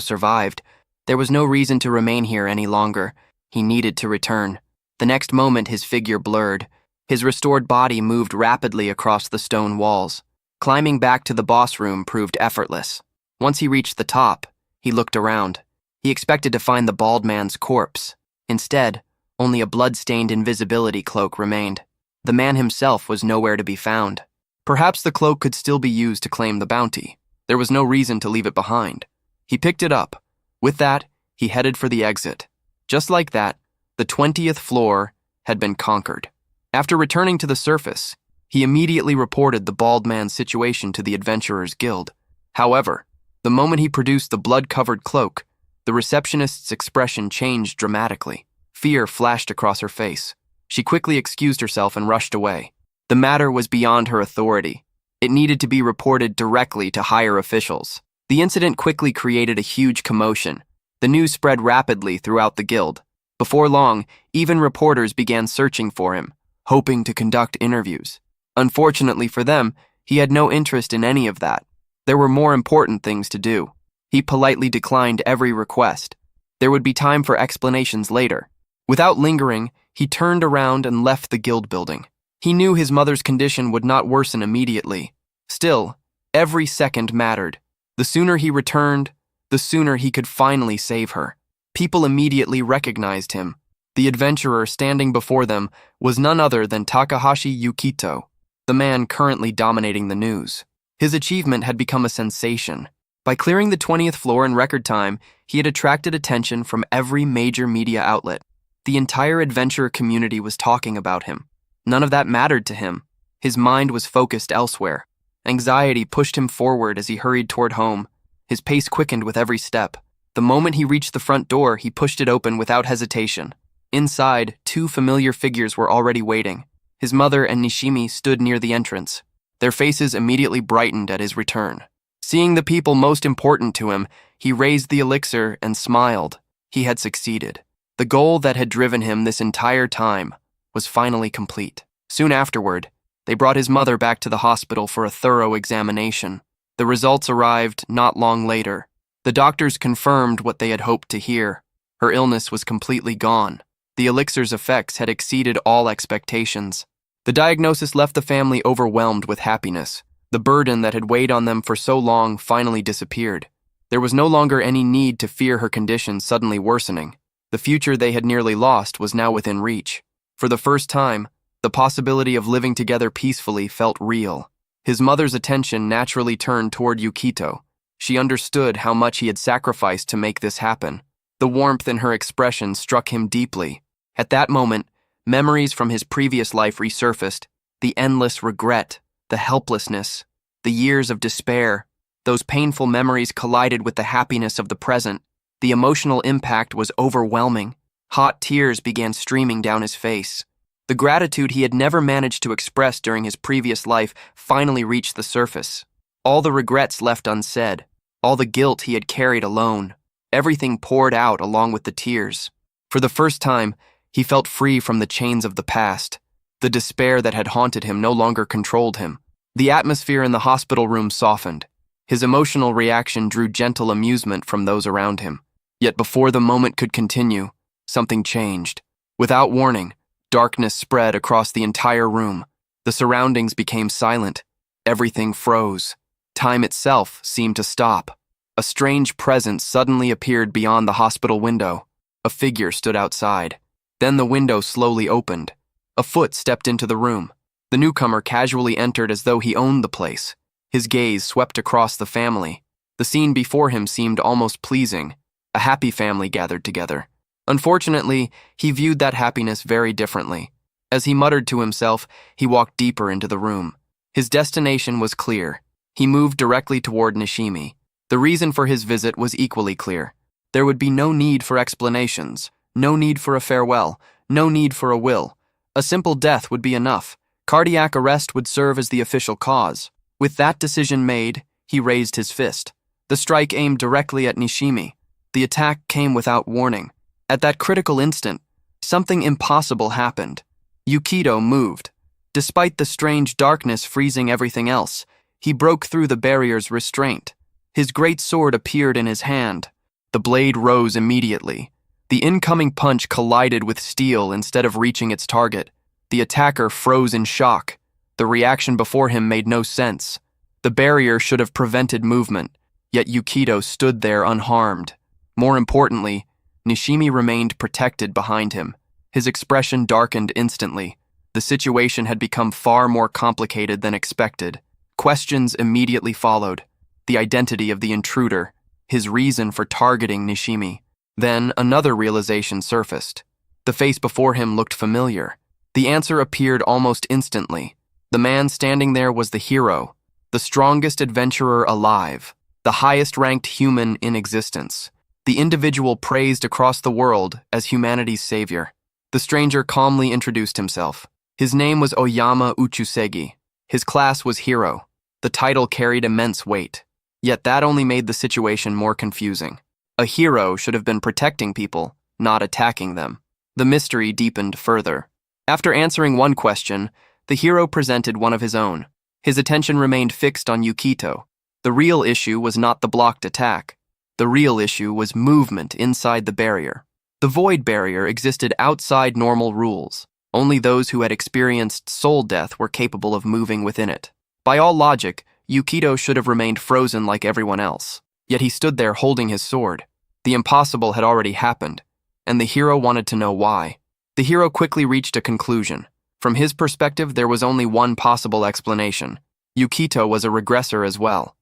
survived. There was no reason to remain here any longer. He needed to return. The next moment his figure blurred. His restored body moved rapidly across the stone walls. Climbing back to the boss room proved effortless. Once he reached the top, he looked around. He expected to find the bald man's corpse. Instead, only a blood-stained invisibility cloak remained. The man himself was nowhere to be found. Perhaps the cloak could still be used to claim the bounty. There was no reason to leave it behind. He picked it up. With that, he headed for the exit. Just like that, the 20th floor had been conquered. After returning to the surface, he immediately reported the bald man's situation to the Adventurers Guild. However, the moment he produced the blood-covered cloak, the receptionist's expression changed dramatically. Fear flashed across her face. She quickly excused herself and rushed away. The matter was beyond her authority. It needed to be reported directly to higher officials. The incident quickly created a huge commotion. The news spread rapidly throughout the guild. Before long, even reporters began searching for him, hoping to conduct interviews. Unfortunately for them, he had no interest in any of that. There were more important things to do. He politely declined every request. There would be time for explanations later. Without lingering, he turned around and left the guild building. He knew his mother's condition would not worsen immediately. Still, every second mattered. The sooner he returned, the sooner he could finally save her. People immediately recognized him. The adventurer standing before them was none other than Takahashi Yukito, the man currently dominating the news. His achievement had become a sensation. By clearing the 20th floor in record time, he had attracted attention from every major media outlet. The entire adventurer community was talking about him. None of that mattered to him. His mind was focused elsewhere. Anxiety pushed him forward as he hurried toward home. His pace quickened with every step. The moment he reached the front door, he pushed it open without hesitation. Inside, two familiar figures were already waiting. His mother and Nishimi stood near the entrance. Their faces immediately brightened at his return. Seeing the people most important to him, he raised the elixir and smiled. He had succeeded. The goal that had driven him this entire time was finally complete. Soon afterward, they brought his mother back to the hospital for a thorough examination. The results arrived not long later. The doctors confirmed what they had hoped to hear. Her illness was completely gone. The elixir's effects had exceeded all expectations. The diagnosis left the family overwhelmed with happiness. The burden that had weighed on them for so long finally disappeared. There was no longer any need to fear her condition suddenly worsening. The future they had nearly lost was now within reach. For the first time, the possibility of living together peacefully felt real. His mother's attention naturally turned toward Yukito. She understood how much he had sacrificed to make this happen. The warmth in her expression struck him deeply. At that moment, memories from his previous life resurfaced. The endless regret, the helplessness, the years of despair. Those painful memories collided with the happiness of the present. The emotional impact was overwhelming. Hot tears began streaming down his face. The gratitude he had never managed to express during his previous life finally reached the surface. All the regrets left unsaid, all the guilt he had carried alone, everything poured out along with the tears. For the first time, he felt free from the chains of the past. The despair that had haunted him no longer controlled him. The atmosphere in the hospital room softened. His emotional reaction drew gentle amusement from those around him. Yet before the moment could continue, something changed. Without warning, darkness spread across the entire room. The surroundings became silent. Everything froze. Time itself seemed to stop. A strange presence suddenly appeared beyond the hospital window. A figure stood outside. Then the window slowly opened. A foot stepped into the room. The newcomer casually entered as though he owned the place. His gaze swept across the family. The scene before him seemed almost pleasing. A happy family gathered together. Unfortunately, he viewed that happiness very differently. As he muttered to himself, he walked deeper into the room. His destination was clear. He moved directly toward Nishimi. The reason for his visit was equally clear. There would be no need for explanations, no need for a farewell, no need for a will. A simple death would be enough. Cardiac arrest would serve as the official cause. With that decision made, he raised his fist. The strike aimed directly at Nishimi. The attack came without warning. At that critical instant, something impossible happened. Yukito moved. Despite the strange darkness freezing everything else, he broke through the barrier's restraint. His great sword appeared in his hand. The blade rose immediately. The incoming punch collided with steel instead of reaching its target. The attacker froze in shock. The reaction before him made no sense. The barrier should have prevented movement, yet Yukito stood there unharmed. More importantly, Nishimi remained protected behind him. His expression darkened instantly. The situation had become far more complicated than expected. Questions immediately followed. The identity of the intruder, his reason for targeting Nishimi. Then another realization surfaced. The face before him looked familiar. The answer appeared almost instantly. The man standing there was the hero, the strongest adventurer alive, the highest-ranked human in existence, the individual praised across the world as humanity's savior. The stranger calmly introduced himself. His name was Oyama Uchusegi. His class was hero. The title carried immense weight. Yet that only made the situation more confusing. A hero should have been protecting people, not attacking them. The mystery deepened further. After answering one question, the hero presented one of his own. His attention remained fixed on Yukito. The real issue was not the blocked attack. The real issue was movement inside the barrier. The void barrier existed outside normal rules. Only those who had experienced soul death were capable of moving within it. By all logic, Yukito should have remained frozen like everyone else. Yet he stood there holding his sword. The impossible had already happened, and the hero wanted to know why. The hero quickly reached a conclusion. From his perspective, there was only one possible explanation. Yukito was a regressor as well.